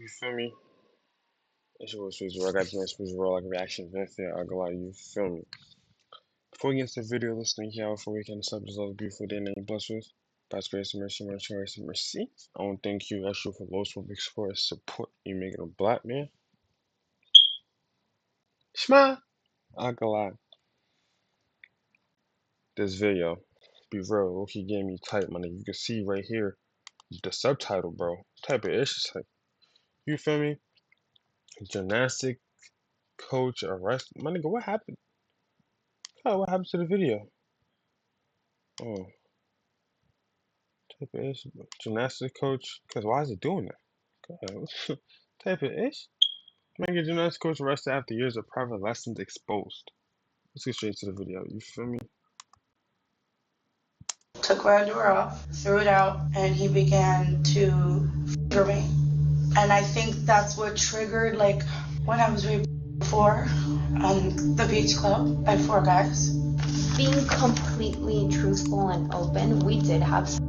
You feel me? It's your Sweet I got your Sweet Roll like reaction video. I go like you feel me. Before we get into the video, let's thank y'all for waking us up this other beautiful day and blessed with. God's grace and mercy, mercy, mercy, mercy. I want to thank you extra for those for big support you making a black man. Shma! I go like this video. Be real, low-key game me tight, my nigga. You can see right here the subtitle, bro. Type of issues like you feel me? Gymnastic coach arrested. My nigga, what happened? Oh, what happened to the video? Oh, type of ish. Gymnastic coach. Cause why is it doing that? God, type of ish. Man, get gymnastic coach arrested after years of private lessons exposed. Let's get straight to the video. You feel me? Took my door off, threw it out, and he began to finger me. And I think that's what triggered, like, when I was raped before on the beach club by 4 guys. Being completely truthful and open, we did have sex.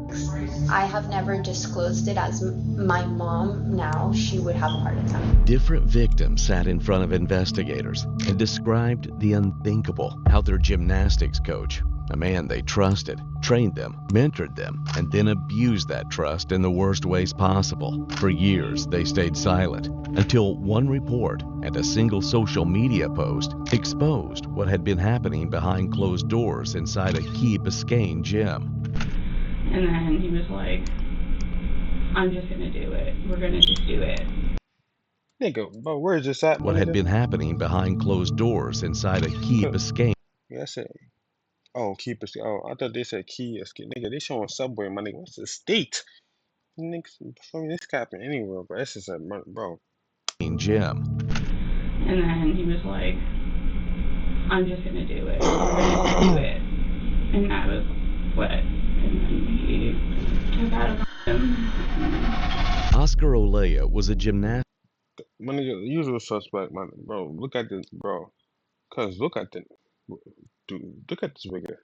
I have never disclosed it as my mom now, she would have a heart attack. Different victims sat in front of investigators and described the unthinkable, how their gymnastics coach, a man they trusted, trained them, mentored them, and then abused that trust in the worst ways possible. For years, they stayed silent until one report and a single social media post exposed what had been happening behind closed doors inside a Key Biscayne gym. And then he was like, I'm just gonna do it. We're gonna just do it. Nigga, bro, where is this at? What had been happening behind closed doors inside a Key Biscayne. Yeah, I said, oh, keep it. Oh, I thought they said key. Nigga, they showing Subway, my nigga. What's the state? Niggas, I mean, this could happen anywhere, but it's just a, bro. Gym. And then he was like, I'm just gonna do it. We're gonna just do it. And I was what? And then he took out a him. Oscar Olea was a gymnast. My nigga, usual suspect, man. Bro, look at this, bro. Cause look at the, dude, look at this nigga.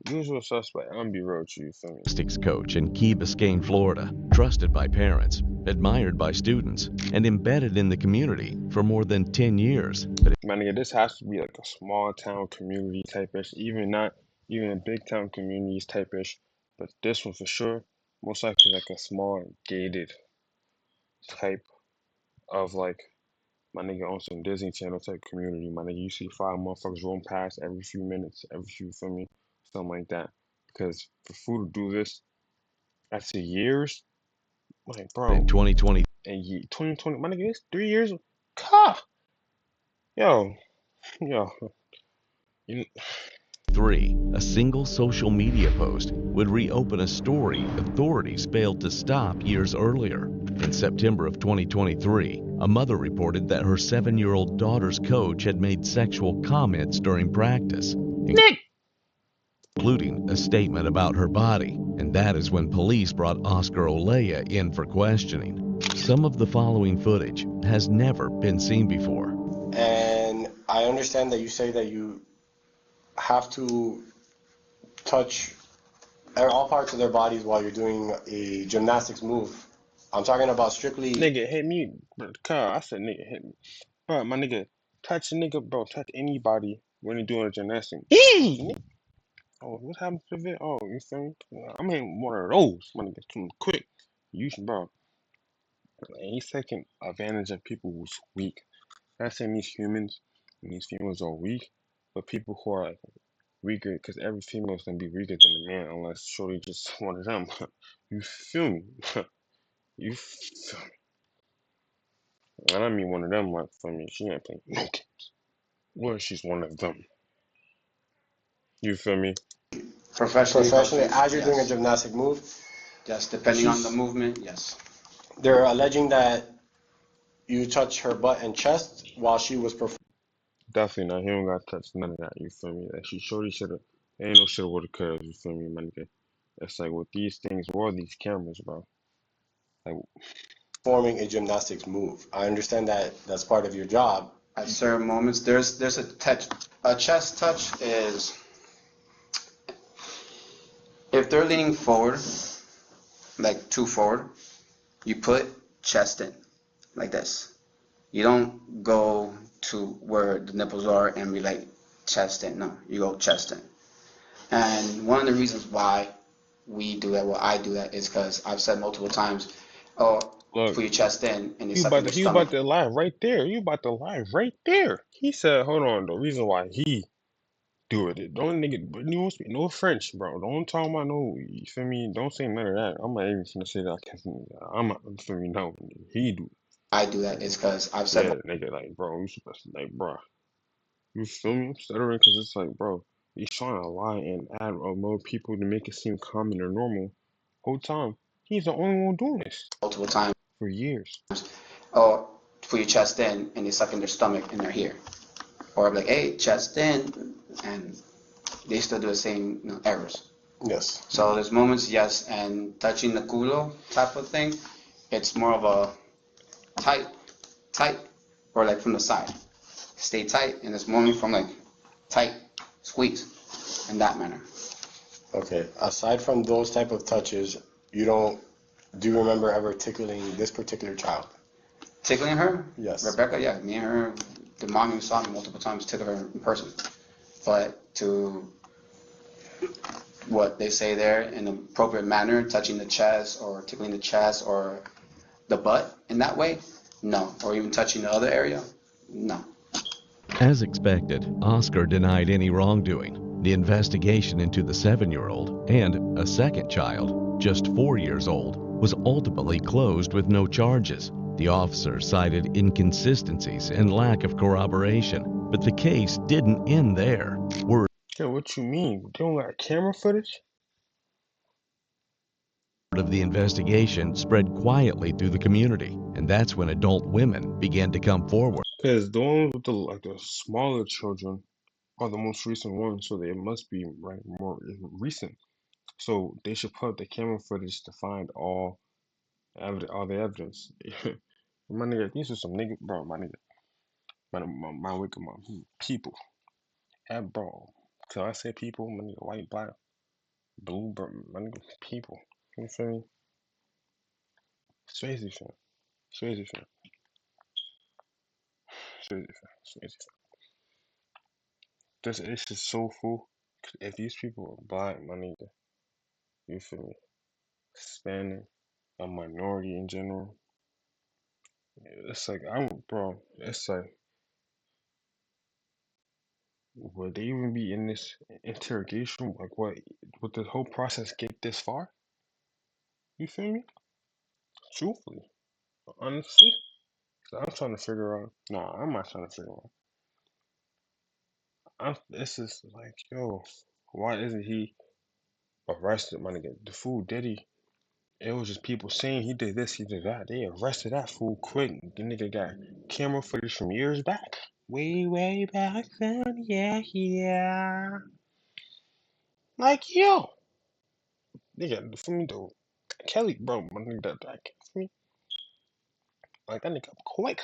Usual suspect. I'm gonna be real with you, feel me? Gymnastics coach in Key Biscayne, Florida, trusted by parents, admired by students, and embedded in the community for more than 10 years. But my nigga, this has to be like a small town community type ish, even not even a big town communities type ish, but this one for sure, most likely like a small gated type of like my nigga on some Disney Channel type community. My nigga, you see 5 motherfuckers rolling past every few minutes, every few, feel me, something like that. Because for food to do this after years, like bro, in 2020 and 2020, my nigga, it's 3 years. Ka, yo, yo, you. 3, a single social media post would reopen a story authorities failed to stop years earlier. In September of 2023, a mother reported that her 7-year-old daughter's coach had made sexual comments during practice, including a statement about her body. And that is when police brought Oscar Olea in for questioning. Some of the following footage has never been seen before. And I understand that you say that you have to touch all parts of their bodies while you're doing a gymnastics move. I'm talking about strictly. Nigga hit me, bro. I said nigga hit me, bro. My nigga, touch a nigga, bro. Touch anybody when you're doing a gymnastics. Oh, what happened to the video? Oh, you feel me? I'm hitting one of those, my nigga. Too quick. You should, bro. And he's taking advantage of people who's weak. Not saying these humans and these females are weak, but people who are like weaker, because every female is gonna be weaker than the man unless shorty just one of them. You feel me? You feel me? And I mean one of them like for me. She ain't playing no games. Well, she's one of them. You feel me? Professionally, as you're doing a yes. gymnastic move. Yes, depending on the movement, yes. They're alleging that you touched her butt and chest while she was performing. Definitely not. He don't got to touch none of that. You feel me? Like she shorty shoulda. Ain't no shoulda woulda coulda. You feel me, my nigga? It's like with these things, where are these cameras, bro? Like Performing a gymnastics move. I understand that that's part of your job. At certain moments, there's a touch. A chest touch is if they're leaning forward, like too forward, you put chest in. like this. You don't go to where the nipples are and be like chest in. No, you go chest in. And one of the reasons why we do that, well, I do that, is because I've said multiple times, oh, Look, put your chest in and you you suck about in to your you about stomach. to lie right there. You about to lie right there. He said, hold on, the reason why he do it. Don't nigga, you don't speak no French, bro. Don't talk about no, you feel me? Don't say none of that. I'm not even gonna say that. I'm not, you feel me? No, he do. I do that is because I've said Yeah, nigga, like, bro, you supposed to, like, bro. You feel me? I'm stuttering because it's like, bro, he's trying to lie and add more people to make it seem common or normal. Whole time, he's the only one doing this multiple times, for years. oh, put your chest in and you suck in their stomach and they're here. Or like, hey, chest in, and they still do the same errors. Yes. So there's moments, yes, and touching the culo type of thing, it's more of a tight, or like from the side. Stay tight, and there's moments from like tight, squeeze, in that manner. Okay. Aside from those type of touches, do you remember ever tickling this particular child? Tickling her? Yes. Rebecca, yeah, me and her, the mom even saw me multiple times tickle her in person. But to what they say there in an appropriate manner, touching the chest or tickling the chest or the butt in that way, no. Or even touching the other area, no. As expected, Oscar denied any wrongdoing. The investigation into the 7-year-old and a second child, just 4 years old, was ultimately closed with no charges. The officer cited inconsistencies and lack of corroboration, but the case didn't end there. Word Yeah, what you mean? They don't got camera footage? of the investigation spread quietly through the community, and that's when adult women began to come forward. Because the ones with the smaller children are the most recent ones, so they must be right more recent. So they should put up the camera footage to find all the evidence. My nigga, these are some nigga, bro. My nigga, my people, bro. So I say people, my nigga, white, black, blue, bro, my nigga, people. You feel me? Swayze fam, Swayze fam, Swayze fam, Swayze fam. This it's just so full. If these people are black, my nigga, you feel me? Hispanic, a minority in general. It's like bro. It's like, would they even be in this interrogation? Like, what? Would the whole process get this far? You feel me? Truthfully, honestly, so I'm trying to figure out. Nah, I'm not trying to figure out. This is like, yo, why isn't he arrested, my nigga? The fool did he? It was just people saying he did this, he did that. They arrested that fool quick. The nigga got camera footage from years back. Way back then. Yeah, yeah. Like, yo. Nigga, for me, though. Kelly, bro, my nigga, that for me. Like, that nigga quick.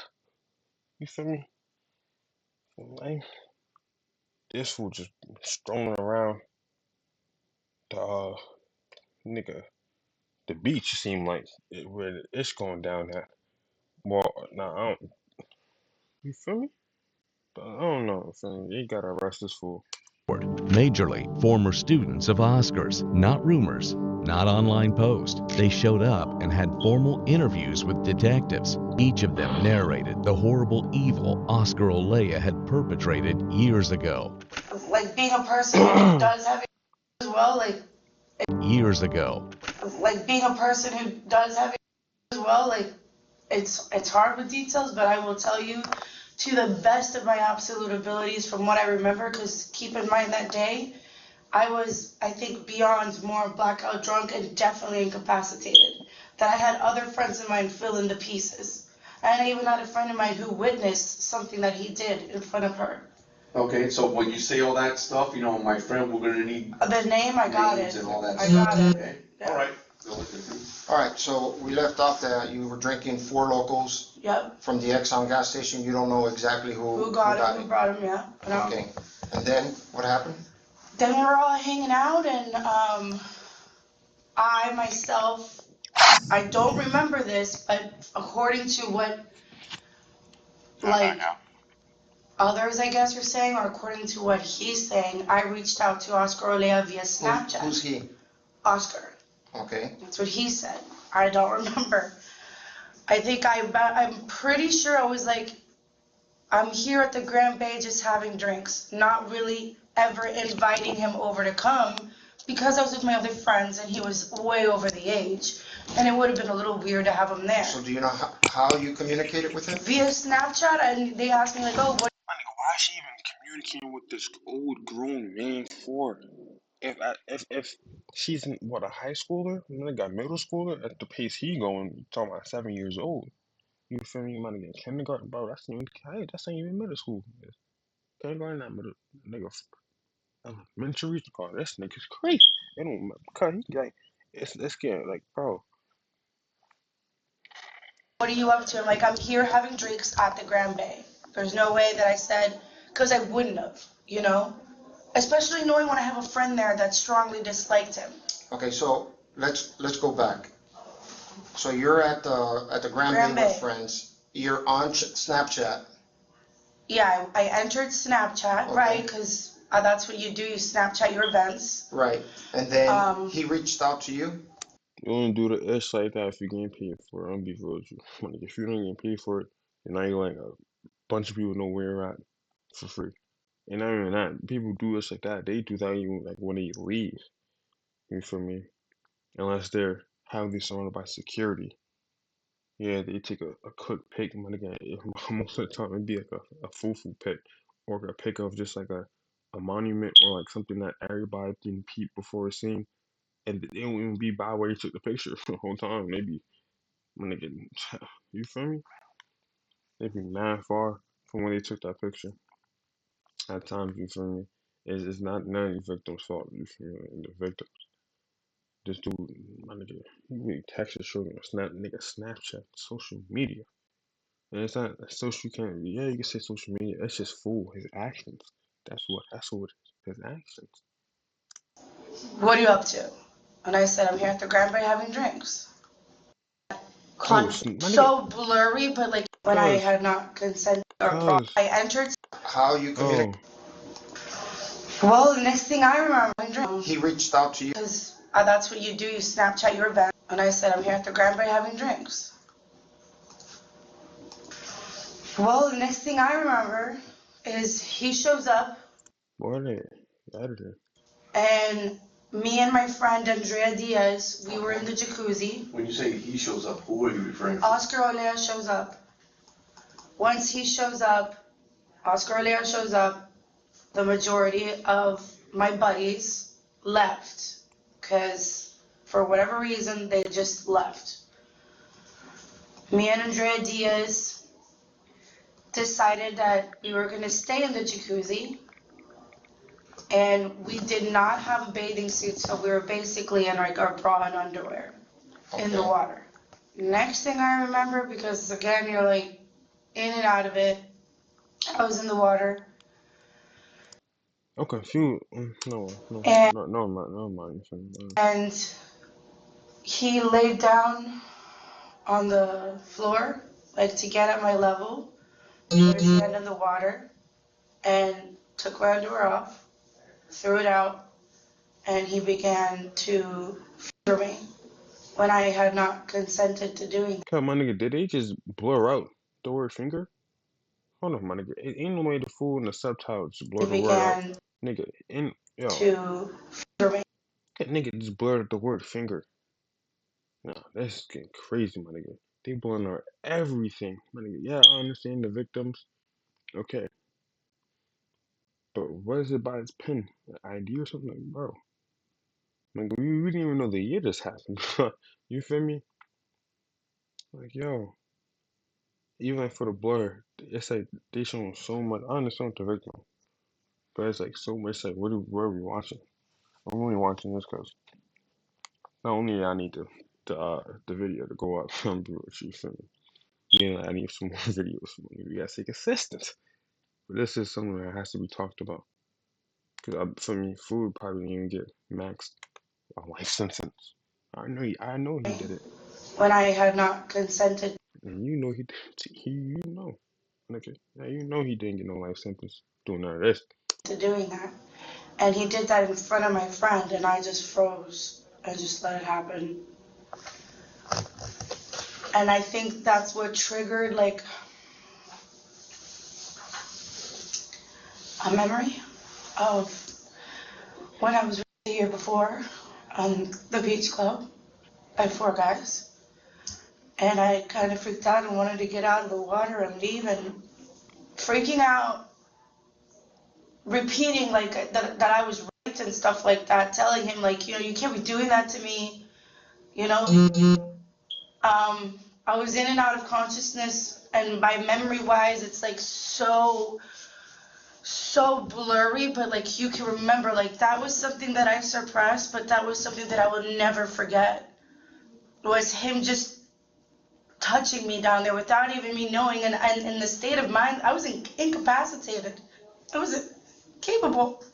You feel me? Like, this fool just strolling around the, nigga, the beach, seem like, where it's going down at. Well, nah, I don't, you feel me? But I don't know, fam. They gotta arrest this fool. Majorly, former students of Oscar's, not rumors, not online posts. They showed up and had formal interviews with detectives. Each of them narrated the horrible evil Oscar Olea had perpetrated years ago. Like being a person who does have as well, Years ago. like being a person who does have as well, like it's hard with details, but I will tell you to the best of my absolute abilities from what I remember, because keep in mind that day I was, I think, beyond more blackout drunk and definitely incapacitated. That I had other friends of mine fill in the pieces. And I even had a friend of mine who witnessed something that he did in front of her. Okay, so when you say all that stuff, you know, my friend, we're gonna need The name, I got names it. and all that I stuff. got it. Okay, Yeah. all right. All right, so we left off that you were drinking Four Locos Yep. from the Exxon gas station. You don't know exactly Who got it, who brought him, yeah. Okay, and then what happened? Then we were all hanging out, and I myself I don't remember this, but according to what like others, I guess, are saying, or according to what he's saying, I reached out to Oscar Olea via Snapchat. Who's he? Oscar. Okay. That's what he said. I don't remember. I'm pretty sure I was like, I'm here at the Grand Bay just having drinks, not really ever inviting him over to come because I was with my other friends and he was way over the age and it would have been a little weird to have him there. So do you know how you communicated with him? Via Snapchat, and they asked me like, oh, what? Why is she even communicating with this old grown man for? If she's what, a high schooler, a middle schooler at the pace he going, you talking about 7 years old. You feel me? You might get kindergarten, bro. That's not even middle school. Kindergarten, not middle, nigga. Elementary, oh, this nigga's crazy. It don't cut. He like, it's getting like, bro. What are you up to? I'm like, I'm here having drinks at the Grand Bay. There's no way that I said, because I wouldn't have, you know? Especially knowing when I have a friend there that strongly disliked him. Okay, so let's go back. So you're at the Grand Bay with friends. You're on Snapchat. Yeah, I entered Snapchat, okay. Right? Because that's what you do. You Snapchat your events. Right. And then he reached out to you. You only do the ish like that if you're getting paid for it. I'm be real with you. Like, if you don't get paid for it, then now you're like a bunch of people know where you're at for free. And not even that, people do this like that. They do that even like when they leave. You feel me? Unless they're heavily surrounded by security. Yeah, they take a quick pic, man. Again, most of the time it'd be like a fufu pic or a pic of just like a monument or like something that everybody can peep before it's seen. And they don't even be by where you took the picture the whole time. Maybe when they get, you feel me? They be mad far from when they took that picture. At times, you feel me? It's not none of the victim's fault. You feel me? The victim, this dude, my nigga, he really texted, showing me Snapchat, social media. And it's not social. You can't. Yeah, you can say social media. It's just fool. His actions. That's what it is. His actions. What are you up to? And I said, I'm here at the Grand Bay having drinks. So blurry, but like when I had not consented or I entered. How you communicated? Well, the next thing I remember, he reached out to you. Because that's what you do. You Snapchat your event. And I said, I'm here at the Grand Bay having drinks. Well, the next thing I remember is he shows up. Morning. And me and my friend Andrea Diaz, we were in the jacuzzi. When you say he shows up, who are you referring to? Oscar Olea shows up. Once he shows up, Oscar Olea shows up, the majority of my buddies left. Because for whatever reason, they just left. Me and Andrea Diaz decided that we were going to stay in the jacuzzi. And we did not have a bathing suit, so we were basically in like our bra and underwear in the water. Next thing I remember, because again, you're like in and out of it, I was in the water. I'm confused. No, mind. And he laid down on the floor, like to get at my level, put his hand in the water, and took my underwear off, threw it out, and he began to finger me when I had not consented to doing. God, my nigga, did they just blur out the word finger? Hold on, my nigga. It ain't no way the fool in the subtitles just blur the word out. Nigga, To finger me. That nigga just blurred the word finger. Nah, that's getting crazy, my nigga. They blurring out everything, my nigga. Yeah, I understand the victims. Okay. But what is it by its pen? An ID or something? Like, bro. Like, we didn't even know the year this happened. You feel me? Like, yo. Even for the blur, it's like they showing so much. I understand the victim. But it's like so much like, what are we watching? I'm only watching this because not only I need the video to go up, I'm be with you, feel me? Yeah, I need some more videos. We gotta stay consistent. But this is something that has to be talked about. Because for me, food probably didn't even get maxed a life sentence. I know he did it. when I had not consented And you know you know, nigga. Yeah, you know he didn't get no life sentence doing none of this. to doing that. And he did that in front of my friend, and I just froze. I just let it happen. And I think that's what triggered, like, a memory of when I was the year before on the beach club by 4 guys. And I kind of freaked out and wanted to get out of the water and leave, and freaking out, repeating like that I was raped and stuff like that, telling him like, you can't be doing that to me, you know. I was in and out of consciousness, and by memory wise, it's like so blurry, but like you can remember, like that was something that I suppressed, but that was something that I will never forget. Was him just touching me down there without even me knowing, and in the state of mind, I was incapacitated. I wasn't capable.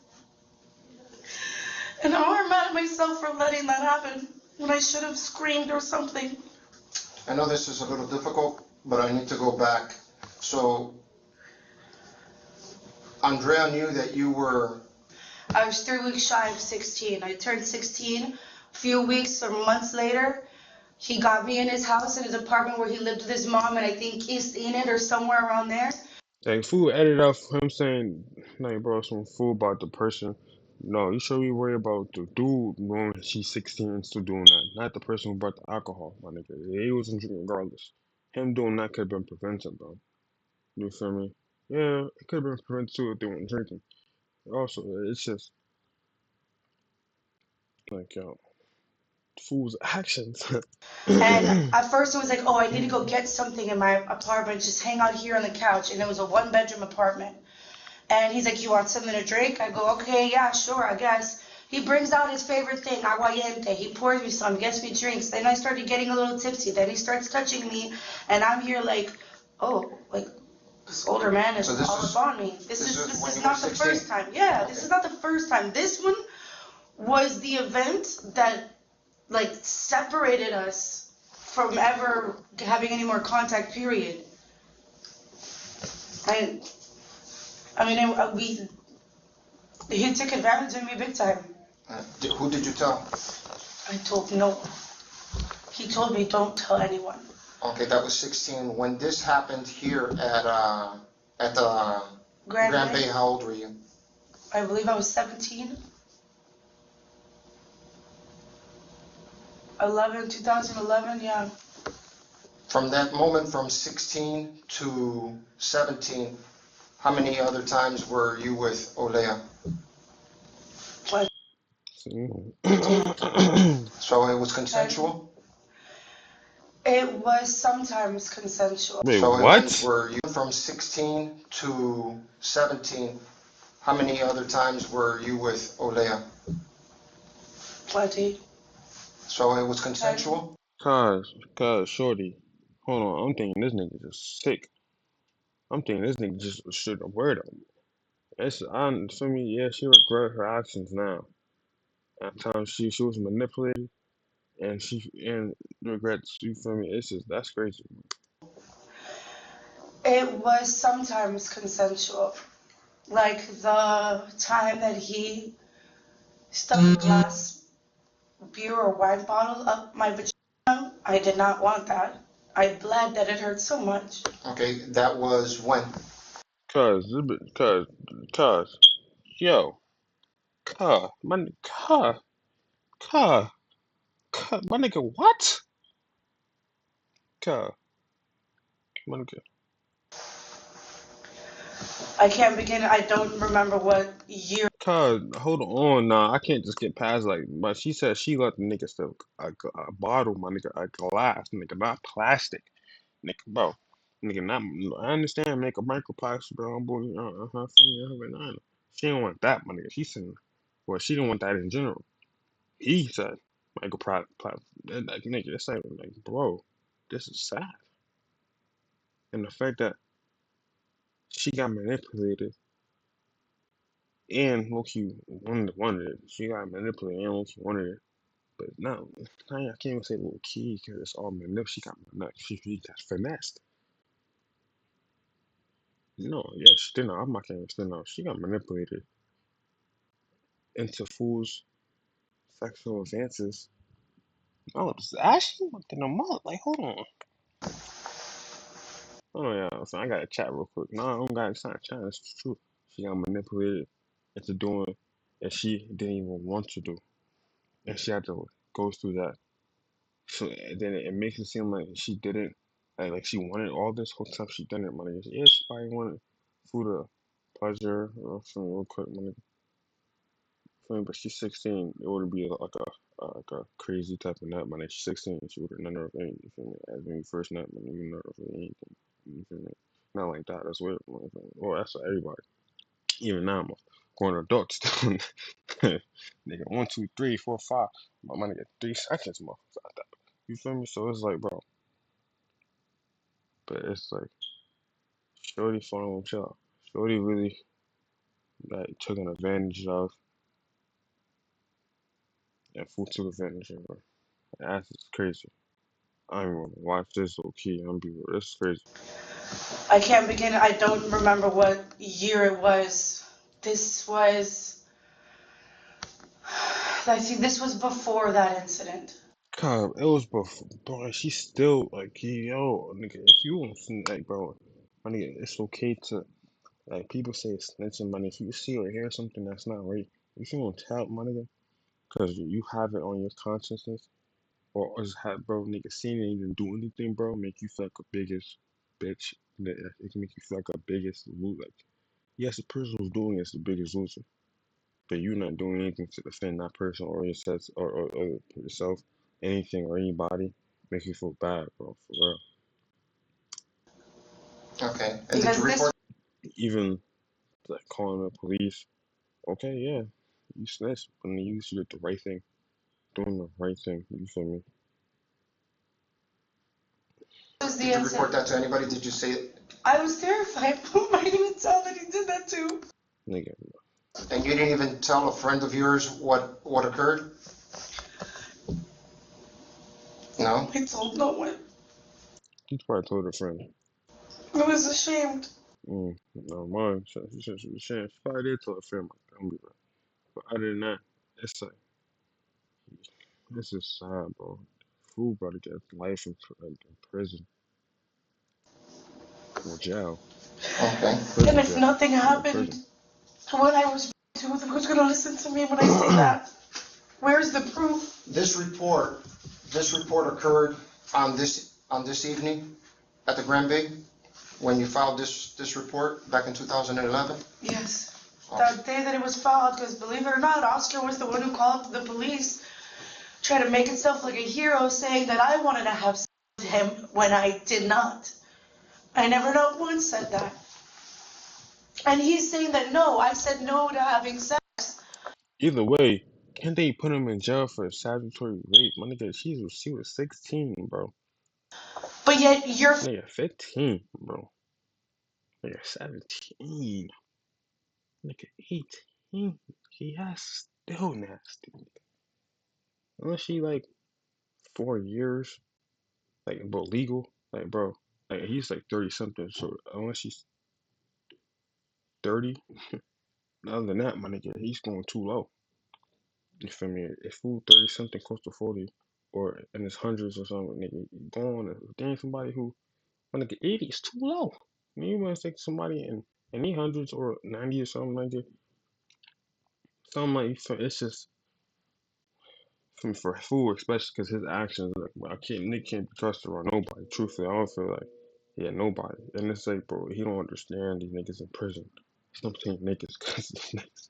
And I'm more mad at myself for letting that happen when I should have screamed or something. I know this is a little difficult, but I need to go back. So, Andrea knew that you were... I was 3 weeks shy of 16. I turned 16. A few weeks or months later, he got me in his house, in his apartment where he lived with his mom, and I think East Enid or somewhere around there. Like fool edited out him saying, like, bro, some fool about the person. No, you should be worried about the dude knowing she's 16 and still doing that, not the person who brought the alcohol, my nigga. He wasn't drinking regardless. Him doing that could have been prevented, bro. You feel me? Yeah, it could have been prevented too if they weren't drinking. Also, it's just like, yo, fool's actions. And at first it was like, oh, I need to go get something in my apartment, just hang out here on the couch. And it was a 1-bedroom apartment. And he's like, you want something to drink? I go, okay, yeah, sure, I guess. He brings out his favorite thing, aguardiente. He pours me some, gets me drinks. Then I started getting a little tipsy. Then he starts touching me. And I'm here like, oh, like, this older man is all up on me. This is not the first time. Yeah, okay. This is not the first time. This one was the event that, like, separated us from ever having any more contact, period. He took advantage of me big time. Who did you tell? I told no one. He told me don't tell anyone. Okay, that was 16. When this happened here at the Grand Bay, how old were you? I believe I was 17. 2011, yeah. From that moment, from 16 to 17, how many other times were you with Olea? So it was consensual? It was sometimes consensual. Wait, so what? Were you from 16 to 17? How many other times were you with Olea? Plenty. So it was consensual? Cause, shorty. Hold on, I'm thinking this nigga just sick. I'm thinking this nigga just should have word him. It's, for me, yeah, she regret her actions now. At times she was manipulated and and regrets, you feel me? It's just, that's crazy. It was sometimes consensual. Like the time that he stuck a glass beer or wine bottle up my vagina, I did not want that. I bled that it hurt so much. Okay, that was when? Cause, yo, my nigga, what? My nigga. I can't begin. I don't remember what year. Hold on, nah, I can't just get past like, but she said she let the nigga still a bottle, my nigga, a glass, nigga, not plastic, nigga, bro, nigga, not. I understand make a microplastic, bro, boy, she didn't want that, my nigga. She said, well, she didn't want that in general. He said microplastic, like nigga, it's like bro, this is sad, and the fact that she got manipulated and Loki wanted it. She got manipulated and Loki wanted it. But no, I can't even say little key because it's all manip. She got manip. She got finessed. No, yeah, she didn't. I'm not gonna say no. She got manipulated into fools' sexual advances. Oh, this Ashley within a month. Like, hold on. Oh yeah, so I gotta chat real quick. No, I don't gotta chat. It's true. She got manipulated into doing that she didn't even want to do, and she had to go through that. So then it makes it seem like she didn't, like she wanted all this whole time. She didn't, money. Yeah, she probably wanted food of pleasure or something real quick, money. But she's 16. It would be like a crazy type of nut, money. She's 16. She would have none of anything. You feel me? As when you first nut, money, you know of anything. You feel me? Not like that. That's weird. Well, that's for everybody. Even now, I'm a grown adult still. Nigga, 1, 2, 3, 4, 5. My nigga, 3 seconds, motherfucker. You feel me? So it's like, bro. But it's like, Shorty falling with y'all. Shorty really like took an advantage of, and fool took advantage of her. That's just crazy. I don't even want to watch this low key. I'm be real. This is crazy. I can't begin. I don't remember what year it was. This was. I think this was before that incident. God, it was before, bro. She's still like, yo, nigga. If you want to, like, bro, my nigga, it's okay to, like, people say it's snitching, money. If you see or hear something that's not right, if you want to tell, my nigga, because you have it on your consciousness, or just have, bro, nigga, seeing it even do anything, bro, make you feel like a biggest bitch. It can make you feel like a biggest loser. Like, yes, the person who's doing it's the biggest loser, but you not doing anything to defend that person or yourself or yourself, anything or anybody, make you feel bad, bro, for real. Okay. And did you report? Even like calling the police. Okay, yeah, you snitched, but you did the right thing, doing the right thing. You feel me? Did you report that to anybody? Did you say it? I was terrified. Who am I going to tell that he did that to? Nigga. And you didn't even tell a friend of yours what occurred? No? I told no one. You probably told a friend. I was ashamed. No, mine. She probably did tell a friend. I'm be right. But other than that, it's like, this is sad, bro. Fool about to get life in prison or jail. Okay. And if nothing happened to what I was to, who's going to listen to me when I say that? Where's the proof? This report occurred on this evening at the Grand Bay when you filed this report back in 2011? Yes. That day that it was filed, because believe it or not, Oscar was the one who called the police, trying to make himself like a hero, saying that I wanted to have sex with him when I did not. I never not once said that. And he's saying that no, I said no to having sex. Either way, can't they put him in jail for statutory rape? My nigga, she was 16, bro. But yet you're nigga 15, bro. Nigga 17. Nigga 18. He has still nasty. Unless she like 4 years, like, but legal, like, bro, like he's like 30 something. So unless she's 30, other than that, my nigga, he's going too low. You feel me? If fool 30 something close to 40, or in his hundreds or something, nigga, you going to dang somebody who, my nigga, 80 is too low. I mean, you want to take somebody in the hundreds or 90 or something like it. Something like, it's just for fool, especially because his actions, like, bro, Nick can't be trusted on nobody. Truthfully, I don't feel like, yeah, nobody. And it's like, bro, he don't understand these niggas in prison. Stop saying niggas, because these niggas,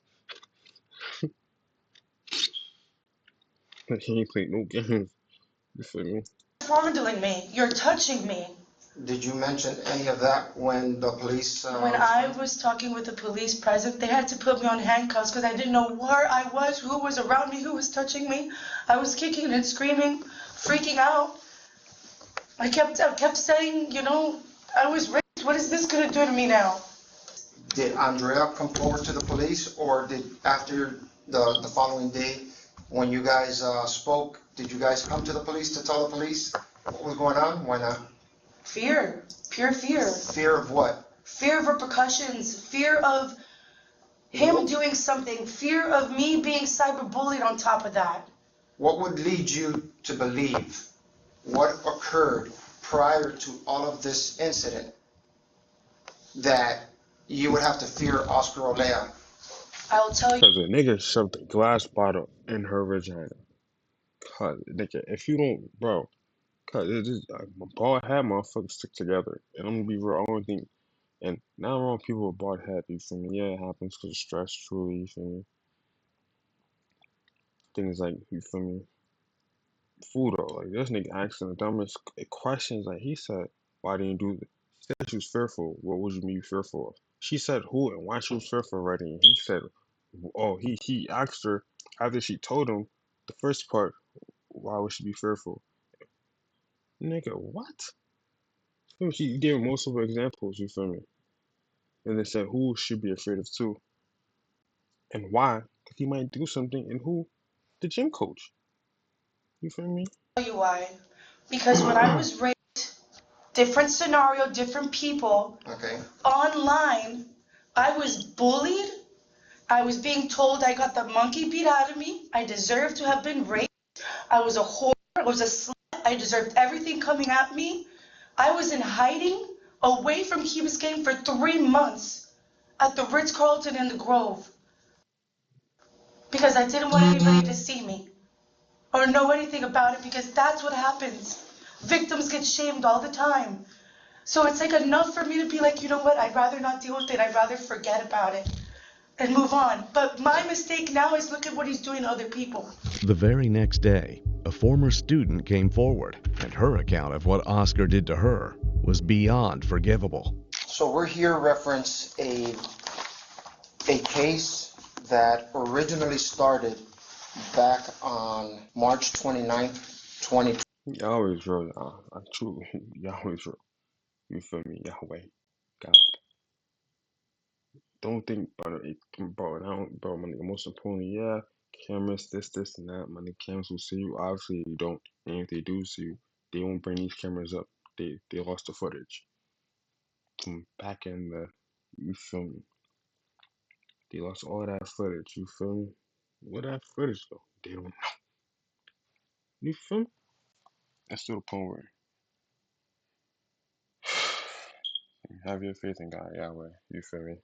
he ain't playing no games. You feel me? fondling me. You're touching me. Did you mention any of that when the police? When I was talking with the police present, they had to put me on handcuffs because I didn't know where I was, who was around me, who was touching me. I was kicking and screaming, freaking out. I kept saying, I was raped. What is this gonna do to me now? Did Andrea come forward to the police, or did after the following day, when you guys spoke, Did you guys come to the police to tell the police what was going on? Why not? Fear. Pure fear. Fear of what? Fear of repercussions. Fear of him doing something. Fear of me being cyberbullied on top of that. What would lead you to believe what occurred prior to all of this incident that you would have to fear Oscar Olea? I will tell you. Cause a nigga shoved a glass bottle in her vagina. Cause nigga, if you don't, bro, cause it just bald head motherfuckers stick together. And I'm gonna be real, only thing. And not wrong people with bald head, you feel me? Yeah, it happens because of stress, truly, you feel me? Things like, you feel me? Food though, like this nigga asking the dumbest questions. Like he said, why didn't you do this? She said she was fearful. What would you be fearful of? She said who and why she was fearful already. And he said, oh, he asked her after she told him the first part, why would she be fearful? Nigga, what? She gave multiple examples, you feel me? And they said who should be afraid of too. And why? Because he might do something. And who? The gym coach. You feel me? Tell you why. Because when I was raised, different scenario, different people. Okay. Online, I was bullied. I was being told I got the monkey beat out of me. I deserved to have been raped. I was a whore. I was a slut. I deserved everything coming at me. I was in hiding away from Key Biscayne for 3 months at the Ritz-Carlton in the Grove because I didn't want anybody to see me or know anything about it because that's what happens. Victims get shamed all the time. So it's like enough for me to be like, you know what, I'd rather not deal with it. I'd rather forget about it and move on. But my mistake now is look at what he's doing to other people. The very next day, a former student came forward, and her account of what Oscar did to her was beyond forgivable. So we're here reference a case that originally started back on March 29th, 2020. Yahweh is real. I truly, Yahweh is real. You feel me? Yahweh. God. Don't think about it, bro. And I don't, bro, my nigga, most importantly, yeah, cameras, this, and that. My nigga, cameras will see you. Obviously, they don't. And if they do see you, they won't bring these cameras up. They lost the footage from back in the, you feel me? They lost all that footage, you feel me? Where that footage go? They don't know. You feel me? That's still the point where have your faith in God, Yahweh. You feel me?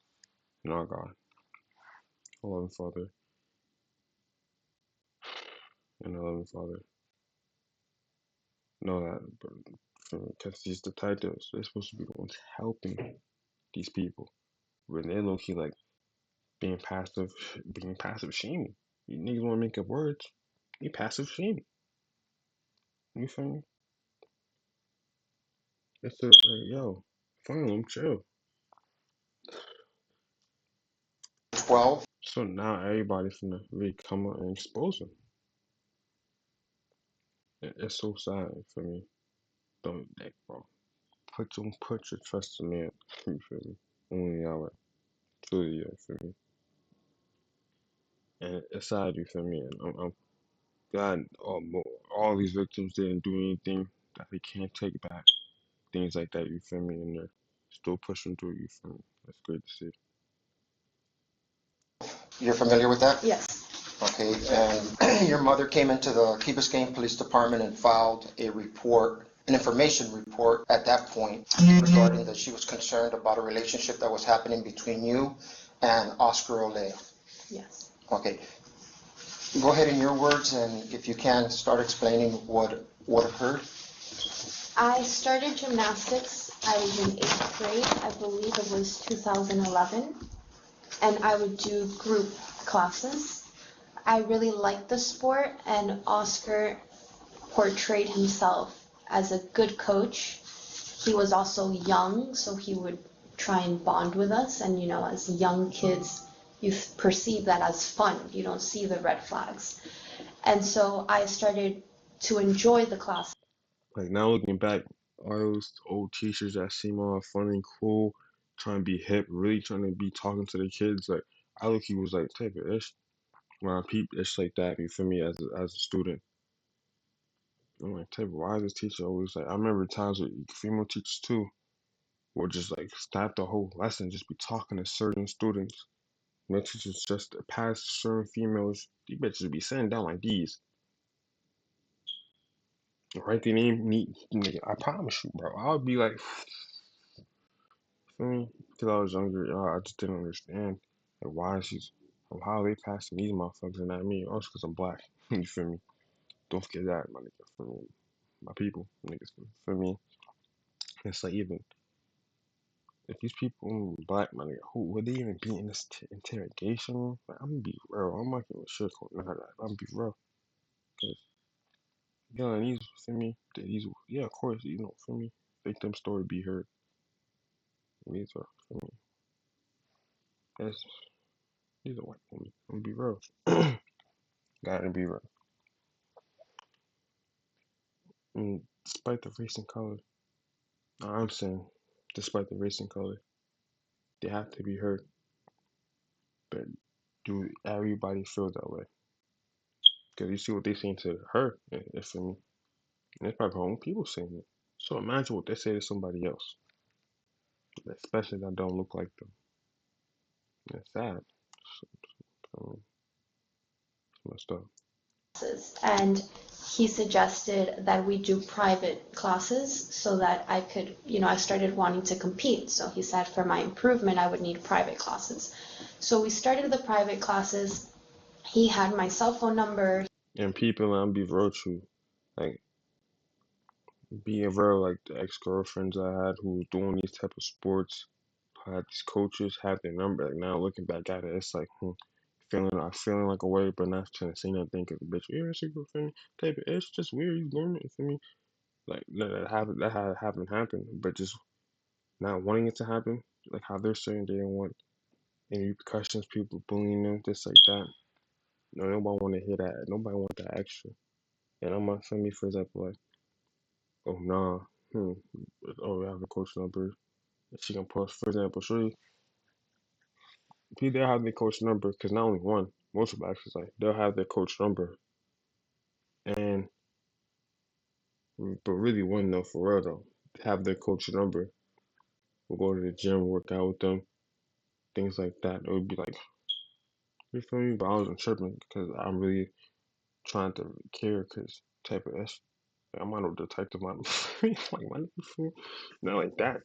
In our God. Our loving Father. And our loving Father. Know that, because these detectives, they're supposed to be the ones helping these people. When they're low key like being passive shaming. You niggas want to make up words. You passive shaming. You feel me? It's like, yo, fine, I'm chill. 12. So now everybody's finna really come out and expose them. It's so sad for me. Don't, like, bro. Don't put your trust in man. You feel me? Only Yahweh. Truly, you feel me? And it's sad, you feel me? And I'm glad all these victims didn't do anything that they can't take back. Things like that, you feel me? And they're still pushing through, you feel me? That's great to see. You're familiar with that? Yes. Okay, and your mother came into the Key Biscayne Police Department and filed a report, an information report at that point regarding that she was concerned about a relationship that was happening between you and Oscar Olea. Yes. Okay, go ahead in your words, and if you can, start explaining what occurred. I started gymnastics. I was in 8th grade. I believe it was 2011. And I would do group classes. I really liked the sport, and Oscar portrayed himself as a good coach. He was also young, so he would try and bond with us. And, you know, as young kids, you perceive that as fun. You don't see the red flags. And so I started to enjoy the class. Like now looking back, all those old teachers that seem all fun and cool, trying to be hip, really trying to be talking to the kids. Like I look, he was like type of ish when I peep ish like that. You feel me? As a student, I'm like, type, why is this teacher always like? I remember times with female teachers too, would just like stop the whole lesson, just be talking to certain students. Male teachers just past certain females, you bitches be sitting down like these. Right their name, nigga, I promise you, bro. I would be like, feel me? Because I was younger, I just didn't understand like why she's, how they passing these motherfuckers and not me. Also, because I'm black. You feel me? Don't forget that, my nigga. For me, my people, niggas. For me, it's like even if these people black, my nigga, who would they even be in this interrogation room? Like, I'm gonna be real. I'm not gonna sugarcoat none of that. I'm gonna be real. Cause yeah, and these, for me, these, yeah, of course, you know, for me, victim story be heard. These are, for me, that's, these are white women. I'm gonna be real. Gotta be real. And despite the race and color, I'm saying, despite the race and color, they have to be heard. But do everybody feel that way? Because you see what they saying to her, for me, and it's probably her own people saying it. So imagine what they say to somebody else, especially that don't look like them. It's sad. Um, it's messed up. And he suggested that we do private classes so that I could, I started wanting to compete. So he said for my improvement, I would need private classes. So we started the private classes. He had my cell phone number. And people, I'm be real true. Like, being real, like the ex-girlfriends I had who was doing these type of sports, had these coaches, had their number. Like, now looking back at it, it's like, I'm feeling like a way, but not trying to say nothing because the bitch, yeah, it's a girlfriend. Type of, it's just weird. You learn it for me. Like, that happen, but just not wanting it to happen. Like how they're saying they didn't want any repercussions, people bullying them, just like that. No, nobody want to hear that. Nobody want that extra. And I'm not, for me, for example, like, oh nah, oh, we have a coach number. She can post, for example, sure, people they'll have their coach number because not only one, most of actually like they'll have their coach number, and but really one though for real though, have their coach number. We'll go to the gym, work out with them, things like that. It would be like, you feel me? But I wasn't tripping because I'm really trying to care because type of S. I'm not a detective, man. Like, my nigga, not like that.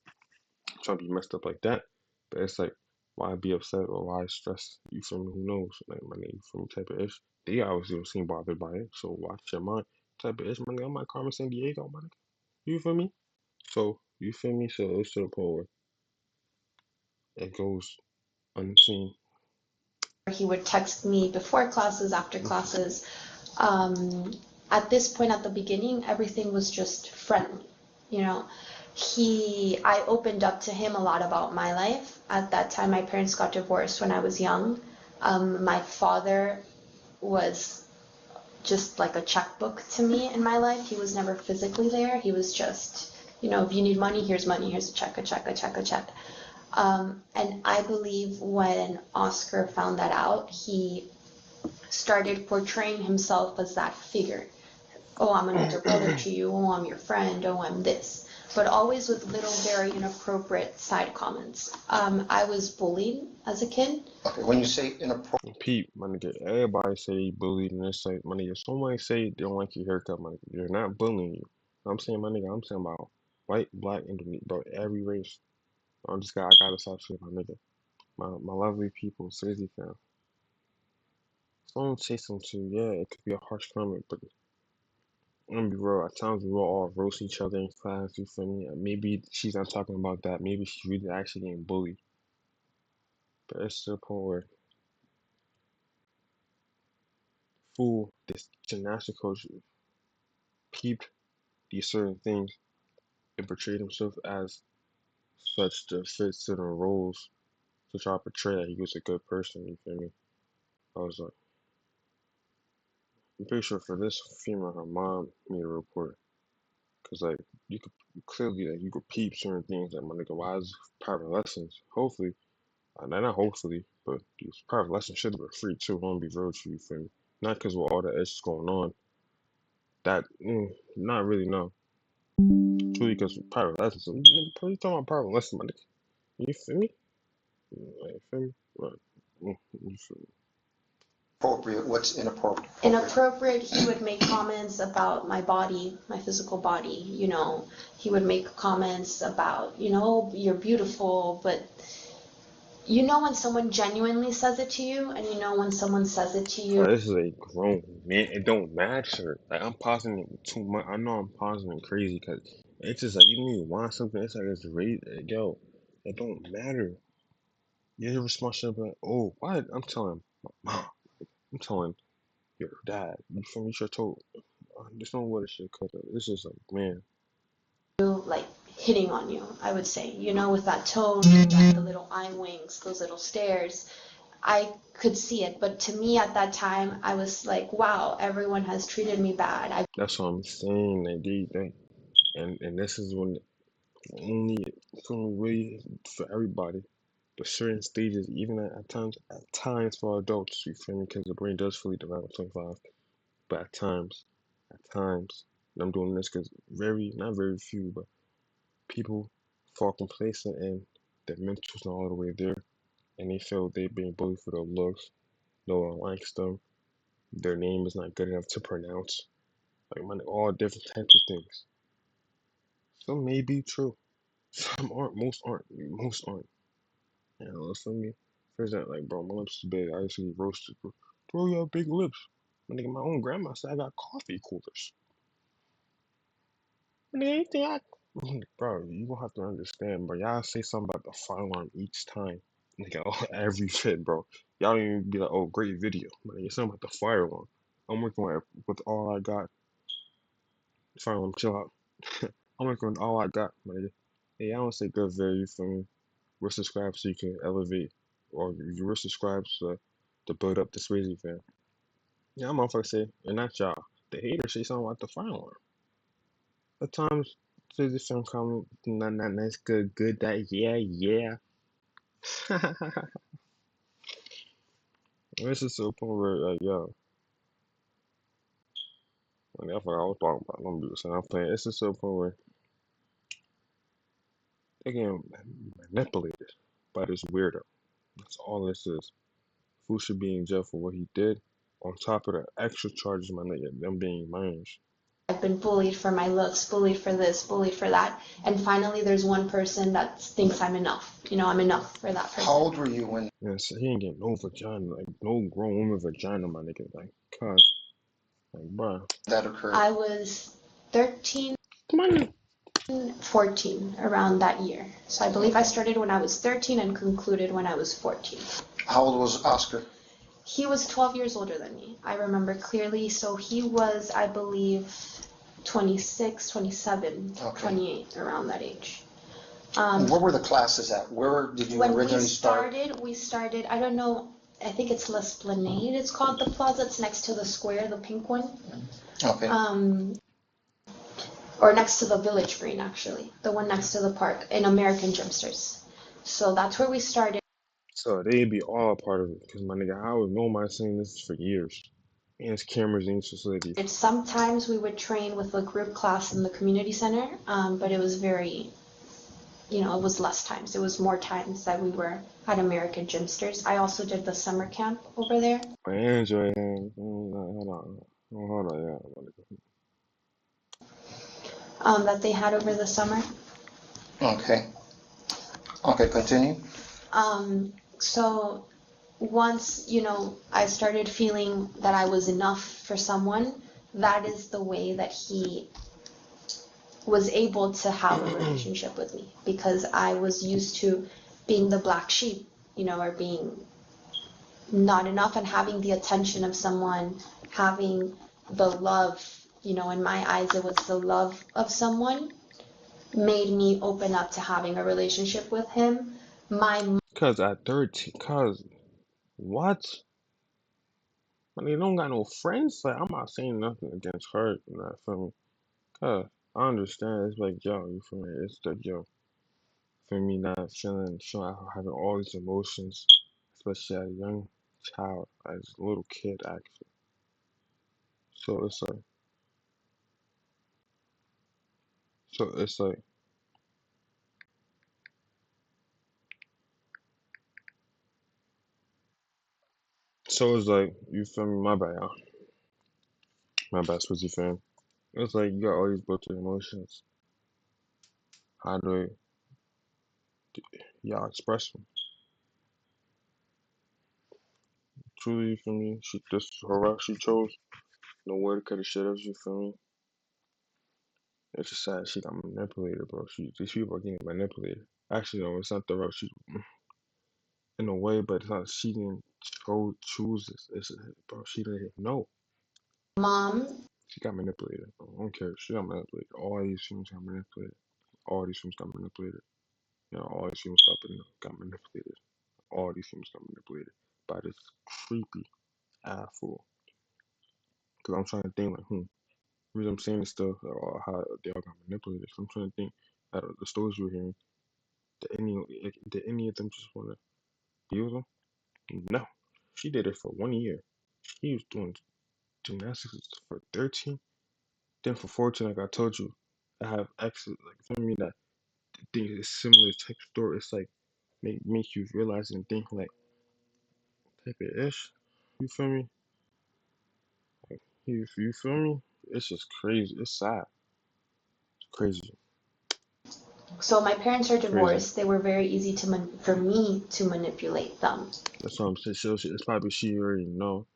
I'm trying to be messed up like that. But it's like, why be upset or why stress? You feel me? Who knows? Like, my nigga, you feel me? Type of ish. They obviously don't seem bothered by it. So watch your mind. Type of ish, my nigga. I'm like Carmen San Diego, my nigga. You feel me? So, you feel me? So it's to the point where it goes unseen. He would text me before classes, after classes. At this point, at the beginning, everything was just friendly. You know, I opened up to him a lot about my life. At that time, my parents got divorced when I was young. My father was just like a checkbook to me in my life. He was never physically there. He was just, if you need money, here's a check, a check, a check, a check. And I believe when Oscar found that out, he started portraying himself as that figure. Oh, I'm an older brother to you. Oh, I'm your friend. Oh, I'm this. But always with little, very inappropriate side comments. I was bullied as a kid. Okay, when you say inappropriate, Pete, my nigga, everybody say they bullied and it's like, my nigga, somebody say they don't like your haircut, my nigga. They're not bullying you. I'm saying, my nigga, I'm saying about white, black, Indonesian, bro, every race. I gotta stop saying, my nigga. My lovely people, Susie fam. Someone say something to you, yeah, it could be a harsh comment, but I'm gonna be real. At times we will all roast each other in class, you feel me? Maybe she's not talking about that. Maybe she's really actually getting bullied. But it's to the point where, fool, this gymnastic coach peeped these certain things and portrayed himself as such to fit certain roles to try to portray that he was a good person, you feel me? I was like, I'm pretty sure for this female, her mom made a report. Cause like, you could clearly, like, you could peep certain things like, my nigga, why is private lessons? Hopefully, not hopefully, but these private lessons should have been free too. I'm gonna be real to you, feel me? Not cause with all the issues going on, That, not really, no. Truly, because private lessons, nigga, you talking about private lessons, my nigga? You feel me? Like, you feel me? Right. You feel me? Appropriate, what's inappropriate? Inappropriate, he would make comments about my body, my physical body, he would make comments about, you're beautiful, but when someone genuinely says it to you, and when someone says it to you. This is a grown man. It don't matter. Like, I'm pausing it too much. I know I'm pausing it crazy because it's just like you need to want something. It's like it's raised. Yo, it don't matter. You're responsible. Like, oh, what? I'm telling my mom. I'm telling your dad. You feel me? You should told. Just know what it should cut. It's just like, man. Like hitting on you, I would say, with that tone, the little eye winks, those little stares. I could see it, but to me at that time, I was like, wow, everyone has treated me bad. That's what I'm saying. Like, and this is when only from really for everybody. But certain stages, even at times for adults, you feel me? Because the brain does fully develop at 25. But at times, and I'm doing this because not very few, but people fall complacent and their mental's not all the way there, and they feel they're being bullied for their looks. No one likes them. Their name is not good enough to pronounce. Like, man, all different types of things. Some may be true. Some aren't. Most aren't. Most aren't. You know, feel me? First that, like, bro, my lips is big. I actually roasted. Bro, you have big lips. My nigga, my own grandma said I got coffee coolers. Nigga, anything I. Bro, you gonna have to understand, bro. Y'all say something about the fire alarm each time. Nigga, every fit, bro. Y'all don't even be like, oh, great video. But nigga, something about the fire alarm. I'm working with all I got. Fire alarm, chill out. I'm working with all I got, my nigga. Hey, I don't say good video, you feel me? We're subscribed so you can elevate, or you were subscribed to build up this crazy fan. Yeah, motherfucker say, and not y'all. The haters say something about the fire alarm. At times, say this film comment, not nice, good, that, yeah. This is to the point where, like, yo, I mean, I forgot what I was talking about. I'm just saying, I'm playing. It's just to the point where they getting manipulated by this weirdo. That's all this is. Fool should be in jail for what he did, on top of the extra charges, my nigga, them being minors. I've been bullied for my looks, bullied for this, bullied for that, and finally there's one person that thinks I'm enough. I'm enough for that person. How old were you when? Yeah, so he ain't getting no vagina, like no grown woman vagina, my nigga. Like, cuz, like, bruh. That occurred? I was 13, Come on. 14, around that year. So I believe I started when I was 13 and concluded when I was 14. How old was Oscar? He was 12 years older than me. I remember clearly. So he was, I believe, 26, 27, okay. 28, around that age. Where were the classes at? Where did you originally start? We started, I don't know, I think it's L'Esplanade, it's called, the plaza. It's next to the square, the pink one. Okay. Or next to the Village Green, actually. The one next to the park, in American Gymsters. So that's where we started. So they be all a part of it, because my nigga, I was knowing my saying this for years. And there's cameras in each facility. Sometimes we would train with a group class in the community center, but it was very, it was less times. It was more times that we were at American Gymsters. I also did the summer camp over there. I enjoy it. Hold on, yeah. That they had over the summer. Okay. Okay, continue. So once, I started feeling that I was enough for someone, that is the way that he was able to have a relationship with me, because I was used to being the black sheep, or being not enough, and having the attention of someone, having the love, in my eyes, it was the love of someone, made me open up to having a relationship with him. Cause at 13, what? I mean, don't got no friends. Like, I'm not saying nothing against her. You know, feel me? Cause I understand. It's like, yo, you feel me? It's like, yo, for me, not showing having all these emotions, especially as a young child, as a little kid, actually. So it's like, So it's like, you feel me? My bad, y'all. My bad, Swizzy fam. It's like you got all these built-in emotions. How do y'all express them? Truly, you feel me? This is her route she chose. No way to cut the shit up, you feel me? It's just sad she got manipulated, bro. These people are getting manipulated. Actually, no, it's not the route she, in a way, but it's not, she didn't choose this. Bro, she didn't know. Mom. She got manipulated. Bro. I don't care. She got manipulated. All these females got manipulated. All these females got manipulated. You know, all these females got manipulated. All these females got manipulated by this creepy fool. Because I'm trying to think, like, the reason I'm saying this stuff, or how they all got manipulated. So I'm trying to think, out of the stories you were hearing, did any of them just want to be with them? No. She did it for 1 year. She was doing gymnastics for 13. Then for 14, like I told you, I have exes, like, for me, that think it's similar type story. It's like, make you realize and think, like, type of ish. You feel me? Like, you feel me? It's just crazy. It's sad. It's crazy. So my parents are Crazy. divorced. They were very easy for me to manipulate them. That's what I'm saying. It's probably she already know.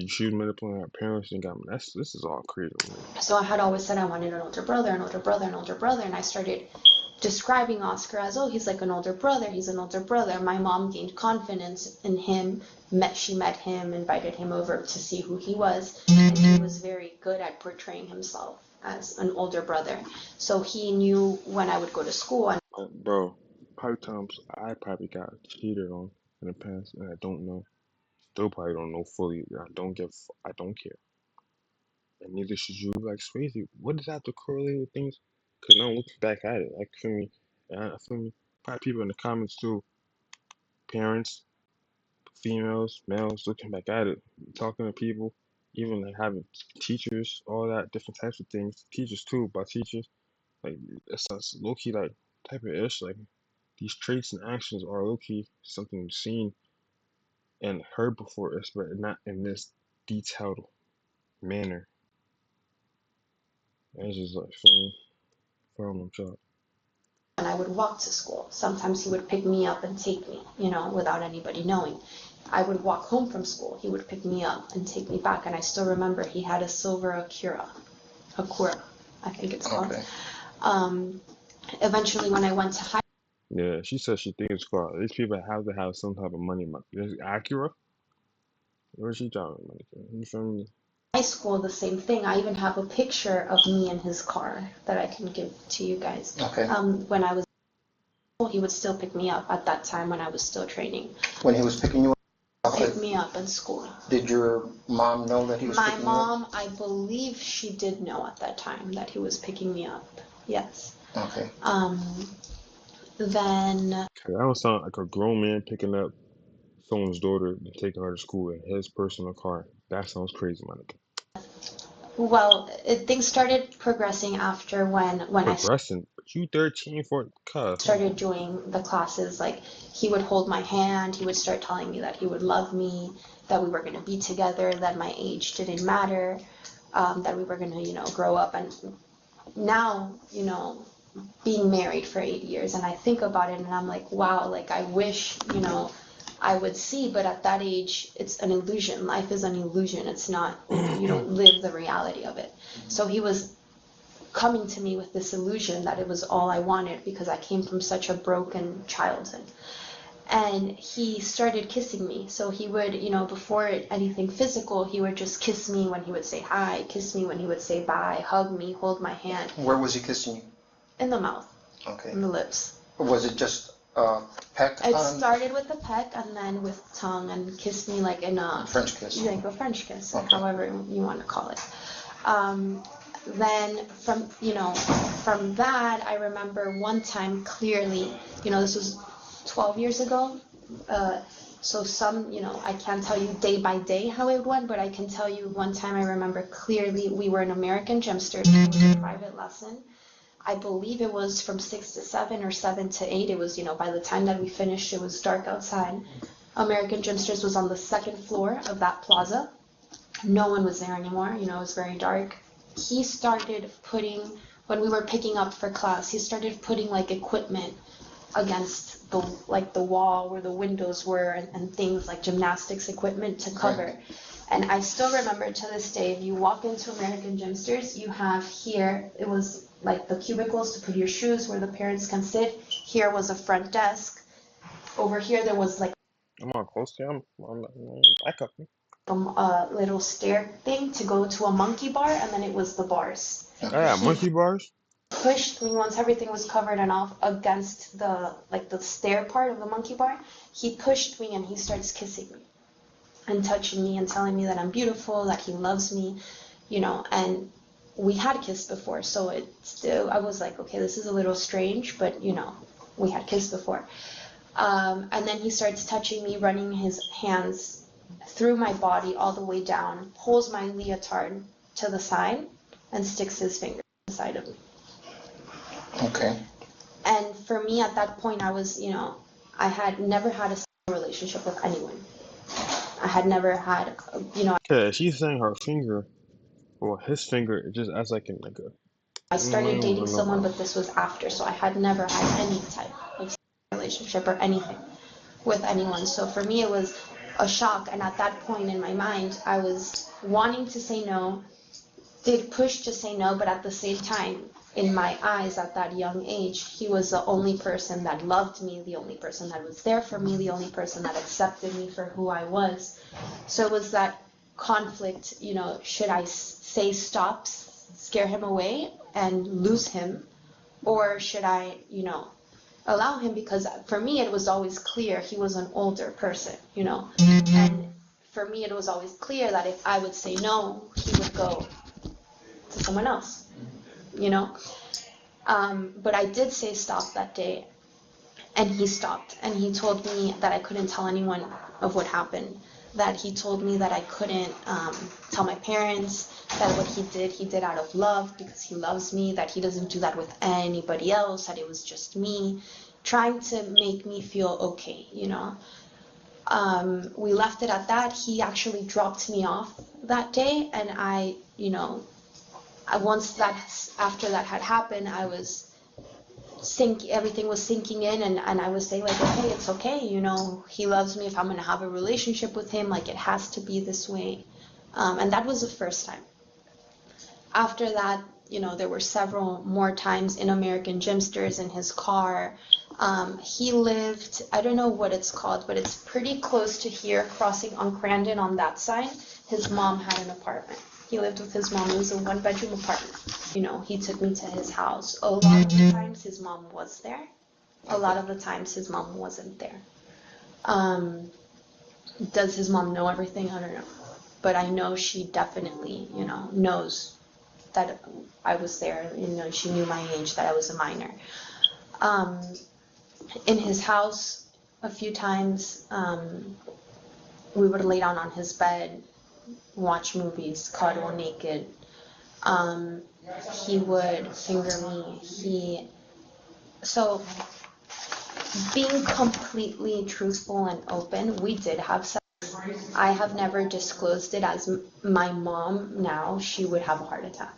She was manipulating her parents and got me. This is all crazy. Man. So I had always said I wanted an older brother, an older brother, an older brother, and I started describing Oscar as, oh, he's like an older brother, he's an older brother. My mom gained confidence in him. She met him, invited him over to see who he was, and he was very good at portraying himself as an older brother. So he knew when I would go to school. Bro, probably times I probably got cheated on in the past, and I don't know. Still probably don't know fully. I don't care. And neither should you. Like, Swayze, what does that have to correlate with things? Because now looking back at it, like, feel me? Feel me? Probably people in the comments too. Parents, females, males, looking back at it, talking to people, even like having teachers, all that different types of things. Teachers too, about teachers. Like, it's low key, like, type of ish. Like, these traits and actions are low key something seen and heard before us, but not in this detailed manner. And it's just like, feel me? From child. And I would walk to school. Sometimes he would pick me up and take me, without anybody knowing. I would walk home from school. He would pick me up and take me back. And I still remember he had a silver Acura, I think it's called. Okay. Eventually, when I went to high. Yeah, she said she thinks it's called. These people have to have some type of money. Is Acura? Where's she driving money? You feel me? High school, the same thing. I even have a picture of me in his car that I can give to you guys. Okay. When I was, he would still pick me up at that time when I was still training. When he was picking you up? Pick me up in school. Did your mom know that he was picking you up? My mom, I believe she did know at that time that he was picking me up. Yes. Okay. Then. That don't sound like a grown man picking up someone's daughter and taking her to school in his personal car. That sounds crazy, Monica. Well, things started progressing after when progressing. But you 13 for started doing the classes. Like, he would hold my hand. He would start telling me that he would love me, that we were going to be together, that my age didn't matter, that we were going to, grow up. And now, being married for 8 years, and I think about it and I'm like, wow, like, I wish, I would see, but at that age, it's an illusion. Life is an illusion. It's not, you don't live the reality of it. So he was coming to me with this illusion that it was all I wanted because I came from such a broken childhood. And he started kissing me. So he would, before anything physical, he would just kiss me when he would say hi, kiss me when he would say bye, hug me, hold my hand. Where was he kissing you? In the mouth. Okay. In the lips. Or was it just peck? It started with a peck and then with tongue and kissed me like in a French kiss. Like a French kiss, Okay. however you want to call it. Then from that, I remember one time clearly, this was 12 years ago. So I can't tell you day by day how it went, but I can tell you one time I remember clearly we were in American Gymster doing a private lesson. I believe it was from 6 to 7 or 7 to 8. It was, by the time that we finished, it was dark outside. American Gymsters was on the second floor of that plaza. No one was there anymore. It was very dark. He started putting, when we were picking up for class, he started putting like equipment against the wall where the windows were and things like gymnastics equipment to cover. And I still remember to this day, if you walk into American Gymsters, you have here, it was like the cubicles to put your shoes where the parents can sit. Here was a front desk. Over here there was like I'm on close to him. I'm back up. a little stair thing to go to a monkey bar, and then it was the bars. Ah, monkey bars? Pushed me once everything was covered and off against the stair part of the monkey bar. He pushed me and he starts kissing me and touching me and telling me that I'm beautiful, that he loves me, and we had kissed before, so I was like, okay, this is a little strange, but we had kissed before. And then he starts touching me, running his hands through my body all the way down, pulls my leotard to the side, and sticks his finger inside of me. Okay. And for me at that point, I was, I had never had a sexual relationship with anyone. I had never had, Okay, she's saying her finger, well, his finger, just as like a. I started dating someone, but this was after, so I had never had any type of relationship or anything with anyone. So for me, it was a shock. And at that point in my mind, I was wanting to say no, did push to say no, but at the same time, in my eyes at that young age, he was the only person that loved me, the only person that was there for me, the only person that accepted me for who I was. So it was that conflict, should I say stop, scare him away and lose him, or should I, allow him? Because for me, it was always clear he was an older person, and for me, it was always clear that if I would say no, he would go to someone else, but I did say stop that day, and he stopped, and he told me that I couldn't tell anyone of what happened, that he told me that I couldn't tell my parents, that what he did out of love because he loves me, that he doesn't do that with anybody else, that it was just me, trying to make me feel okay, We left it at that. He actually dropped me off that day, and I after that had happened, I was everything was sinking in, and I was saying like, okay, it's okay, he loves me. If I'm gonna have a relationship with him, like it has to be this way, and that was the first time. After that, there were several more times in American Gymsters in his car. He lived, I don't know what it's called, but it's pretty close to here, crossing on Crandon on that side. His mom had an apartment. He lived with his mom. It was a 1-bedroom apartment. He took me to his house. A lot of the times his mom was there. A lot of the times his mom wasn't there. Does his mom know everything? I don't know. But I know she definitely, knows that I was there. She knew my age, that I was a minor. In his house, a few times, we would lay down on his bed, watch movies, cuddle naked. He would finger me. So being completely truthful and open, we did have sex. I have never disclosed it, as my mom now, she would have a heart attack.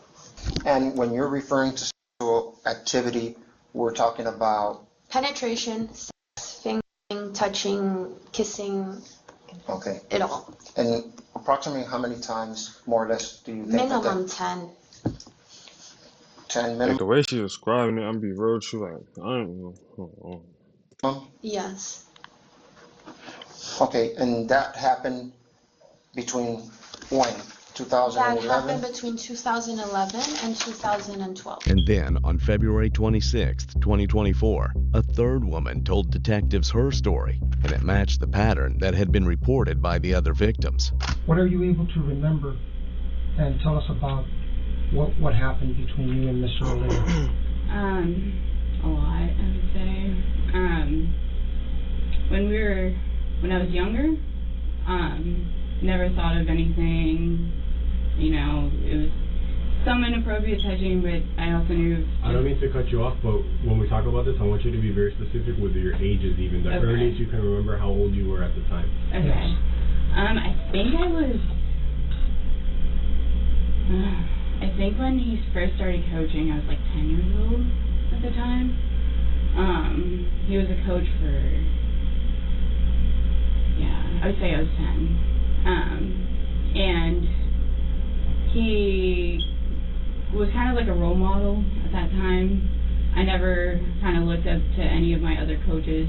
And when you're referring to sexual activity, we're talking about penetration, sex, fingering, touching, kissing. Okay. It all. And approximately how many times, more or less, do you think? Minimum 10. 10 minimum? Like the way she was describing it, I'm be real true. Like, I don't know. Yes. Okay, and that happened between when? 2011? That happened between 2011 and 2012. And then on February 26th, 2024, a third woman told detectives her story, and it matched the pattern that had been reported by the other victims. What are you able to remember and tell us about what happened between you and Mr. O'Leary? A lot, I would say. When I was younger, never thought of anything. It was some inappropriate touching, but I also knew. I don't mean to cut you off, but when we talk about this, I want you to be very specific with your ages, even the earliest you can remember how old you were at the time. Okay. Yes. I think I was. I think when he first started coaching, I was like 10 years old at the time. He was a coach for. Yeah, I would say I was 10. And he was kind of like a role model at that time. I never kind of looked up to any of my other coaches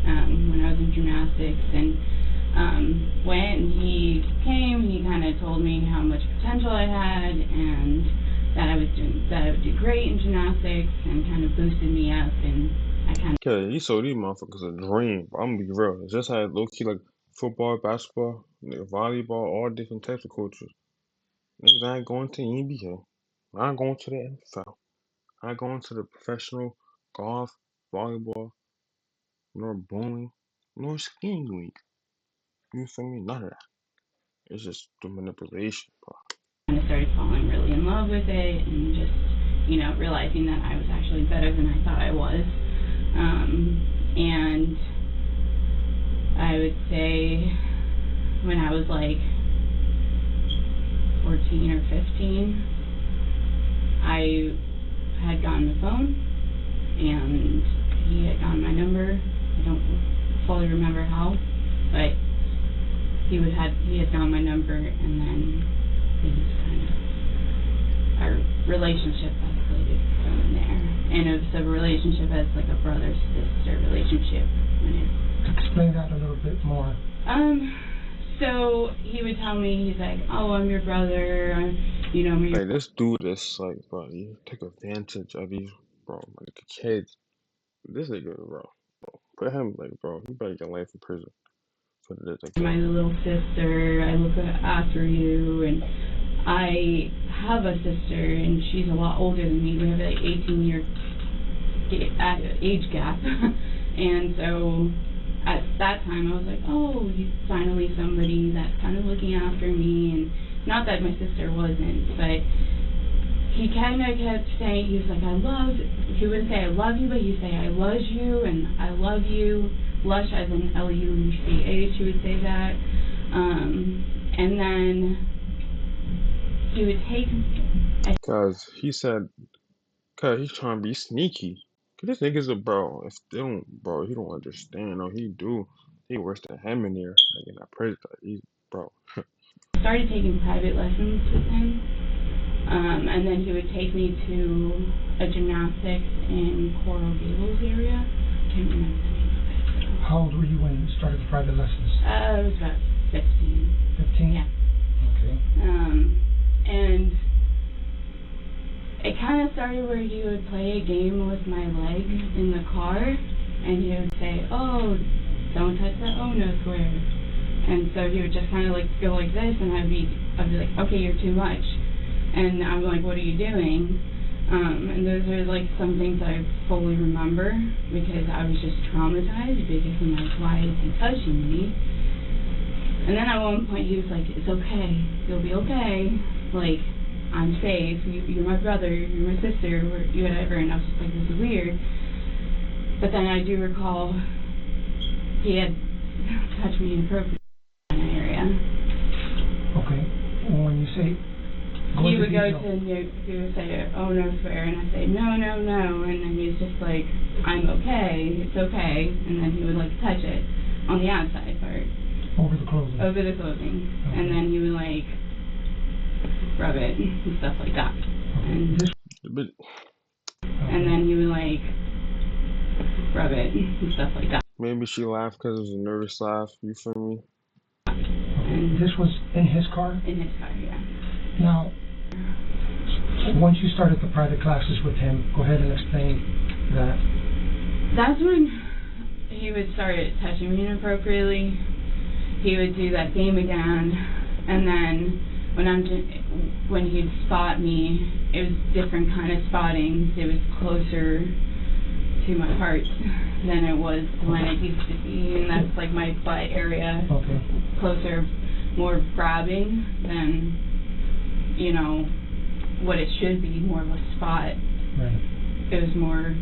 when I was in gymnastics, and when he came, he kind of told me how much potential I had and that I would do great in gymnastics, and kind of boosted me up, and I kind of. Okay, he sold these motherfuckers a dream. But I'm gonna be real. It's just had low key like football, basketball, volleyball, all different types of coaches. Niggas ain't going to the NBA. I ain't going to the NFL. I ain't going to the professional golf, volleyball, nor bowling, nor skiing league. You feel me? None of that. It's just the manipulation, bro. Kind of started falling really in love with it, and just, realizing that I was actually better than I thought I was. And I would say when I was like 14 or 15, I had gotten the phone, and he had gotten my number. I don't fully remember how, but he had gotten my number, and then things kind of, our relationship escalated from there. And it was a relationship as like a brother-sister relationship. Explain that a little bit more. So he would tell me, he's like, oh, I'm your brother, Like, this dude is like, bro, you take advantage of these, bro, like the kids. This nigga, bro, put him, like, bro, he better get life in prison. For this, like, my little sister, I look after you, and I have a sister, and she's a lot older than me. We have an 18-year age gap. And so at that time, I was like, oh, he's finally somebody that's kind of looking after me. And not that my sister wasn't, but he kind of kept saying, he was like, he wouldn't say I love you, but he'd say I love you, and I love you. Lush as in Luch, he would say that. And then he would take. cause he said, cause he's trying to be sneaky. Cause this nigga's a bro. If they don't, bro, he don't understand. No, he do. He worse than him in there. Like in that prison. He's bro. Started taking private lessons with him. And then he would take me to a gymnastics in Coral Gables area. I can't remember the name of it. How old were you when you started the private lessons? I was about 15. 15? Yeah. Okay. And it kind of started where he would play a game with my leg in the car, and he would say, oh, don't touch that no square. And so he would just kind of like go like this, and I'd be like, okay, you're too much. And I'm like, what are you doing? And those are like some things I fully remember, because I was just traumatized, because I'm like, why is he touching me? And then at one point he was like, it's okay, you'll be okay, like, I'm safe, you're my brother, you're my sister, whatever. And I was just like, this is weird. But then I do recall he had touched me inappropriately in that area. Okay. When you say he would say, oh, no swear, and I'd say, no, and then he's just like, I'm okay, it's okay, and then he would like touch it on the outside part. Over the clothing. Okay. And then he would like rub it and stuff like that. And then he would like rub it and stuff like that. Maybe she laughed because it was a nervous laugh. You feel me? And this was in his car? In his car, yeah. Now, once you started the private classes with him, go ahead and explain that. That's when he would start touching me inappropriately. He would do that game again, and then when he'd spot me, it was different kind of spotting. It was closer to my heart than it was to when it used to be, and that's like my butt area. Okay. Closer, more grabbing than, what it should be, more of a spot. Right. It was more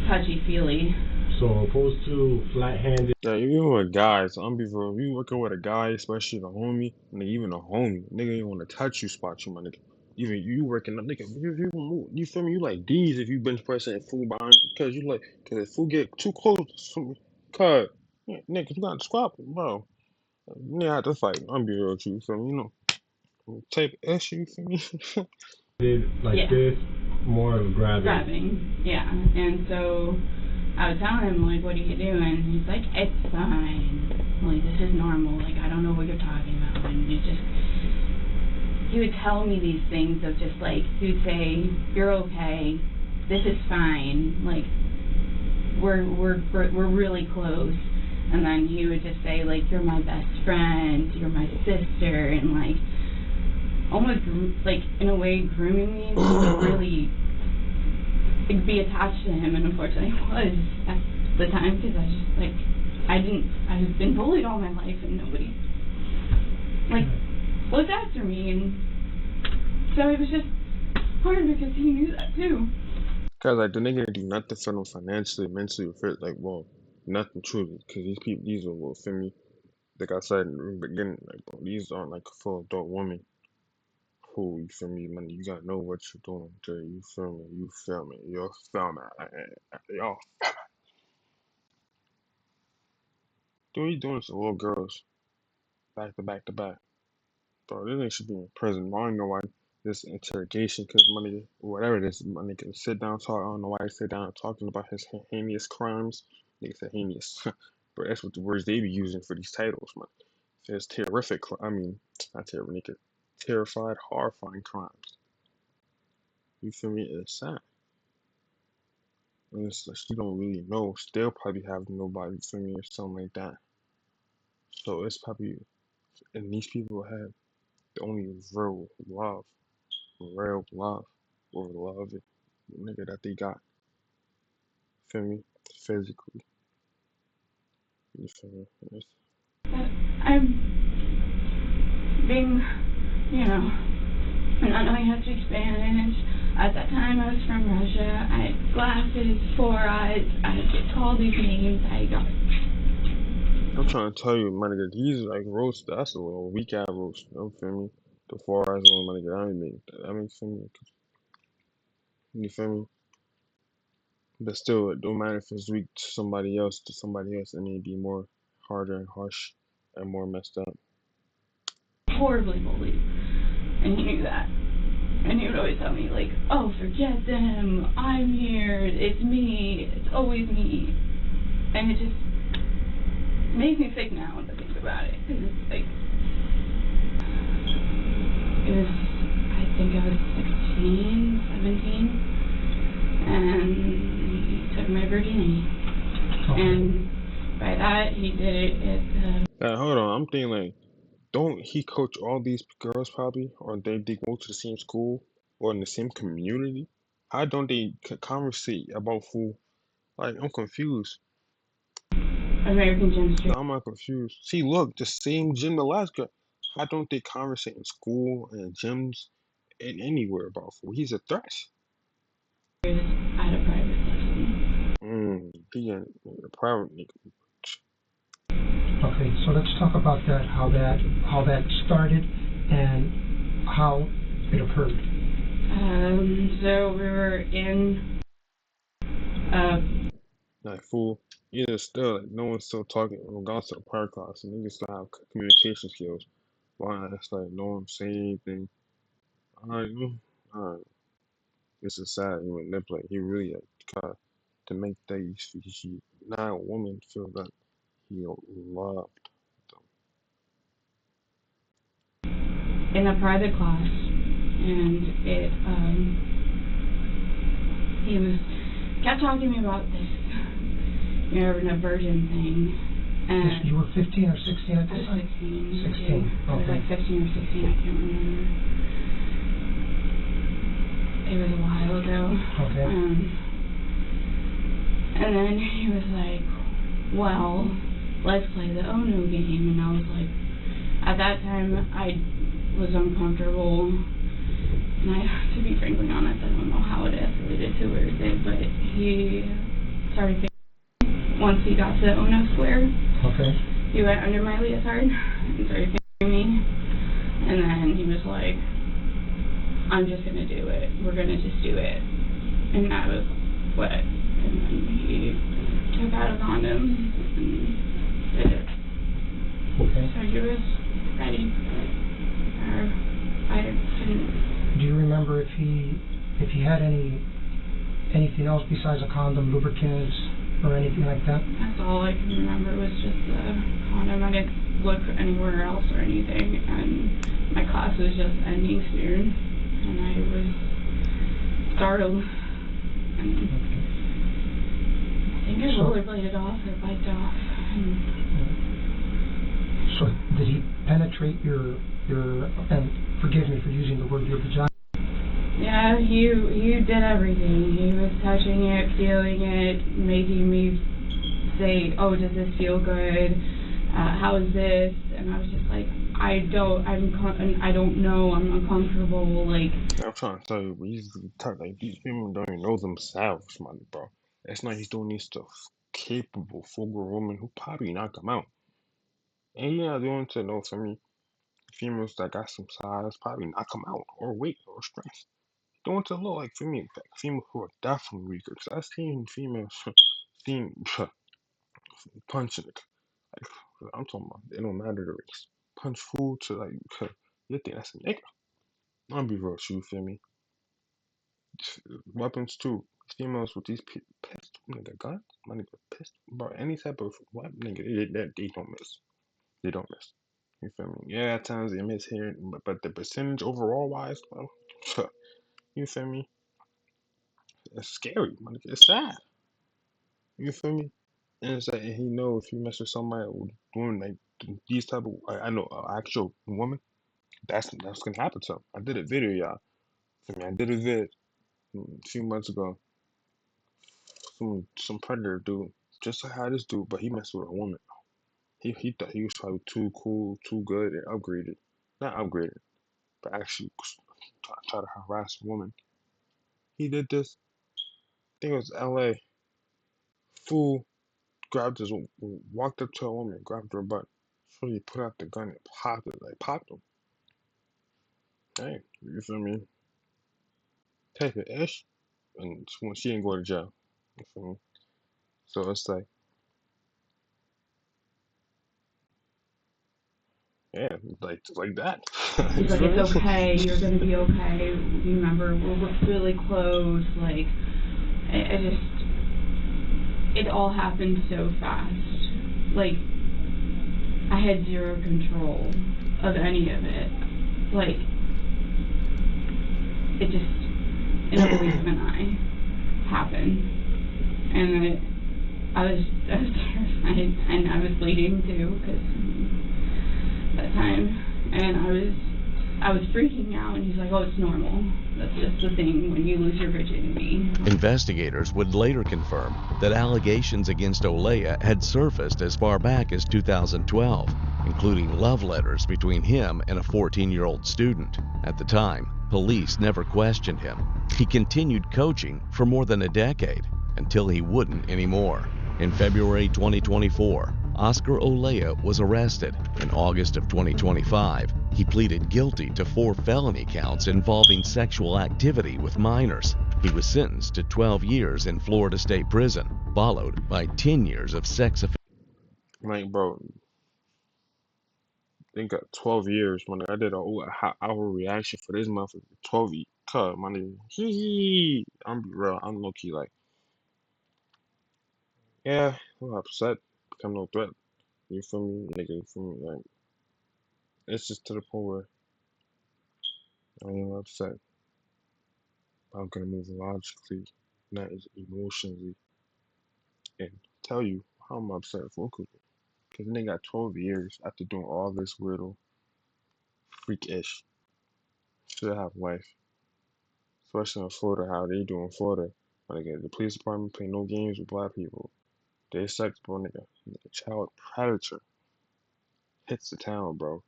touchy-feely. So opposed to flat-handed. Yeah, even with guys, I'm be real. If you working with a guy, especially the homie, nigga, even a homie, nigga ain't wanna touch you, spot you, my nigga. Even you working up, nigga, you move, you feel me? You like these if you bench pressing and food behind, cause you like, cause if food get too close, cause nigga, you got to squat, bro. You have to fight. I'm be real with you, feel me? You know, type issue, you feel me? Like this, more of grabbing. Grabbing, yeah. And so I was telling him, like, what are you doing? He's like, it's fine. Like, this is normal. Like, I don't know what you're talking about. And he would tell me these things of just, like, he would say, you're okay. This is fine. Like, we're really close. And then he would just say, like, you're my best friend. You're my sister. And, like, almost, like, in a way, grooming me to really be attached to him, and unfortunately I was at the time, because I was just, like, I've been bullied all my life, and nobody, like, looked after me, and so it was just hard, because he knew that, too. Cause, like, the nigga didn't do nothing for them financially, mentally, or fit, like, well, nothing truly, cause these people, these are, well, feel me? Like I said in the beginning, like, bro, these aren't like full adult women who, you feel me, man, you gotta know what you're doing, Jay, you feel me, you feel me, you feel me, y'all. Dude, he's doing this to little girls, back to back to back. Bro, this nigga should be in prison. I don't know why this interrogation, cause my nigga, whatever it is, my nigga sit down talk, I don't know why he sit down talking about his heinous crimes. Nigga said heinous. But that's what the words they be using for these titles, man. It's terrific, I mean, not terrible, nigga. Terrified, horrifying crimes. You feel me? It's sad. And it's like you don't really know. Still probably have nobody, you feel me, or something like that. So it's probably, and these people have the only real love, or love, nigga, that they got. Feel me? Physically. You feel me? I'm being, you know, not knowing how to speak Spanish. At that time, I was from Russia. I had glasses, 4 eyes. I get called these names. I'm trying to tell you, my nigga, these like roast. That's a little weak ass roast. You feel me? The 4 eyes one, my nigga. I mean, feel me? You feel me? But still, it don't matter if it's weak to somebody else. It may be more harder and harsh and more messed up. Horribly bullied, and he knew that. And he would always tell me, like, oh, forget them, I'm here, it's me, it's always me. And it just makes me sick now to think about it, because it's like, I think I was 16, 17, and he took my virginity. And by that, he did it at, Hold on, I'm thinking like, don't he coach all these girls probably, or they go to the same school or in the same community? How don't they conversate about food? Like, I'm confused. American Gym Street. I'm not confused. See, look, the same gym Alaska. How don't they conversate in school and gyms and anywhere about food? He's a threat. At a private lesson. He a private nigga. Okay, so let's talk about that, how that started and how it occurred. So we were in Like, fool, either still, like, no one's still talking regardless of the prior class, and niggas still have communication skills. Why? It's like, no one saying anything. Alright. This is sad. He manipulate. He really tried to make not a woman feel that he loved them. in a private class, and he kept talking to me about this, you know, an virgin thing. And you were 15 or 16 at this time? 16. 16. Okay. I was like 15 or 16, I can't remember. It was a while ago. Okay. And then he was like, well, let's play the Ono game. And I was like, at that time, I was uncomfortable. And to be frankly honest, I don't know how it escalated to where it did, but he started once he got to Ono Square. Okay. He went under my leotard and started fingering me. And then he was like, I'm just going to do it. We're going to just do it. And I was wet. And then he took out a condom and did it. Okay. So he was ready. I didn't. Do you remember if he had anything else besides a condom, lubricants, or anything like that? That's all I can remember was just the condom. I didn't look anywhere else or anything. And my class was just ending soon. And I was startled. And I think I rollerbladed off or biked off. So did he penetrate your and forgive me for using the word your vagina? Yeah, he did everything. He was touching it, feeling it, making me say, "Oh, does this feel good? How is this?" And I was just like, I don't know. I'm uncomfortable. Like, I'm trying to tell you, these women don't even know themselves, man, bro. It's not he's doing this stuff capable, full-grown woman who probably knock him out. And yeah, they want to know from me, females that got some size probably knock him out, or weight, or strength. Don't want to look like females who are definitely weaker. Cause I've seen females seen punching it. Like, I'm talking about, it don't matter the race. Punch food to like, you think that's a nigga? I'll be real, you feel me? Weapons too. Females with these pistol, nigga, guns, my nigga, pistol, bro, any type of weapon, nigga, they don't miss. They don't miss. You feel me? Yeah, at times they miss here, but the percentage overall wise, bro, you feel me? It's scary, my nigga. It's sad. You feel me? And it's like, and he know if you mess with somebody doing like these type of, I know, actual woman, that's gonna happen to him. I did a video, y'all. Feel me? I did a vid a few months ago. Some predator dude, just like how this dude, but he messed with a woman. He thought he was probably too cool, too good, and upgraded. Not upgraded, but actually try to harass a woman. He did this. I think it was L.A. Fool grabbed his, walked up to a woman, grabbed her butt. So he put out the gun and popped it, like popped him. Dang, you feel me? Take it, ish, and she didn't go to jail. You feel me? So it's like, yeah, like that. he's like, it's okay. You're gonna be okay. You remember, we're really close. Like, I just, it all happened so fast. Like, I had zero control of any of it. Like, it just, in a blink of an eye, happened. And I was terrified, and I was bleeding too, because that time, and I was freaking out, and he's like, oh, it's normal. That's just the thing when you lose your virginity. Investigators would later confirm that allegations against Olea had surfaced as far back as 2012, including love letters between him and a 14-year-old student. At the time, police never questioned him. He continued coaching for more than a decade until he wouldn't anymore. In February 2024, Oscar Olea was arrested. In August of 2025, he pleaded guilty to 4 felony counts involving sexual activity with minors. He was sentenced to 12 years in Florida State Prison, followed by 10 years of sex offense. Like, bro, they got 12 years. When I did a whole hour reaction for this month, 12 years. Cut, my nigga. Hee. I'm be real. I'm low key like, yeah, I'm upset. Become no threat. You feel me, nigga? You feel me? Like, it's just to the point where I am upset. I'm gonna move logically, not as emotionally, and tell you how I'm upset for. Because they got 12 years after doing all this weirdo, freak-ish. Should have life. Especially in Florida, how they do in Florida. Like, the police department play no games with black people. They sex, bro, nigga. Child predator hits the town, bro.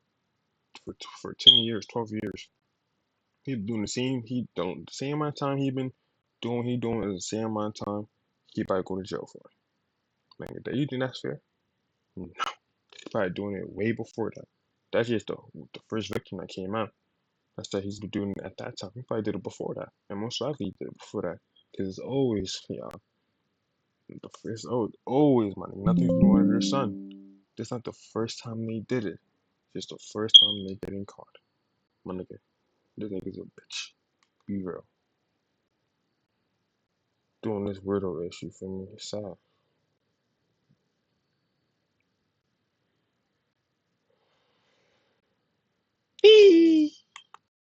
For 10 years, 12 years. He doing the same amount of time he been doing what he doing is the same amount of time he probably go to jail for. Like, you think that's fair? No. He's probably doing it way before that. That's just the first victim that came out. That's that he's been doing it at that time. He probably did it before that. And most likely he did it before that. Because it's always, it's always, my nigga. Nothing's new under the sun. This not the first time they did it. It's the first time they getting caught. My nigga. This nigga's a bitch. Be real. Doing this weirdo issue for me. It's sad.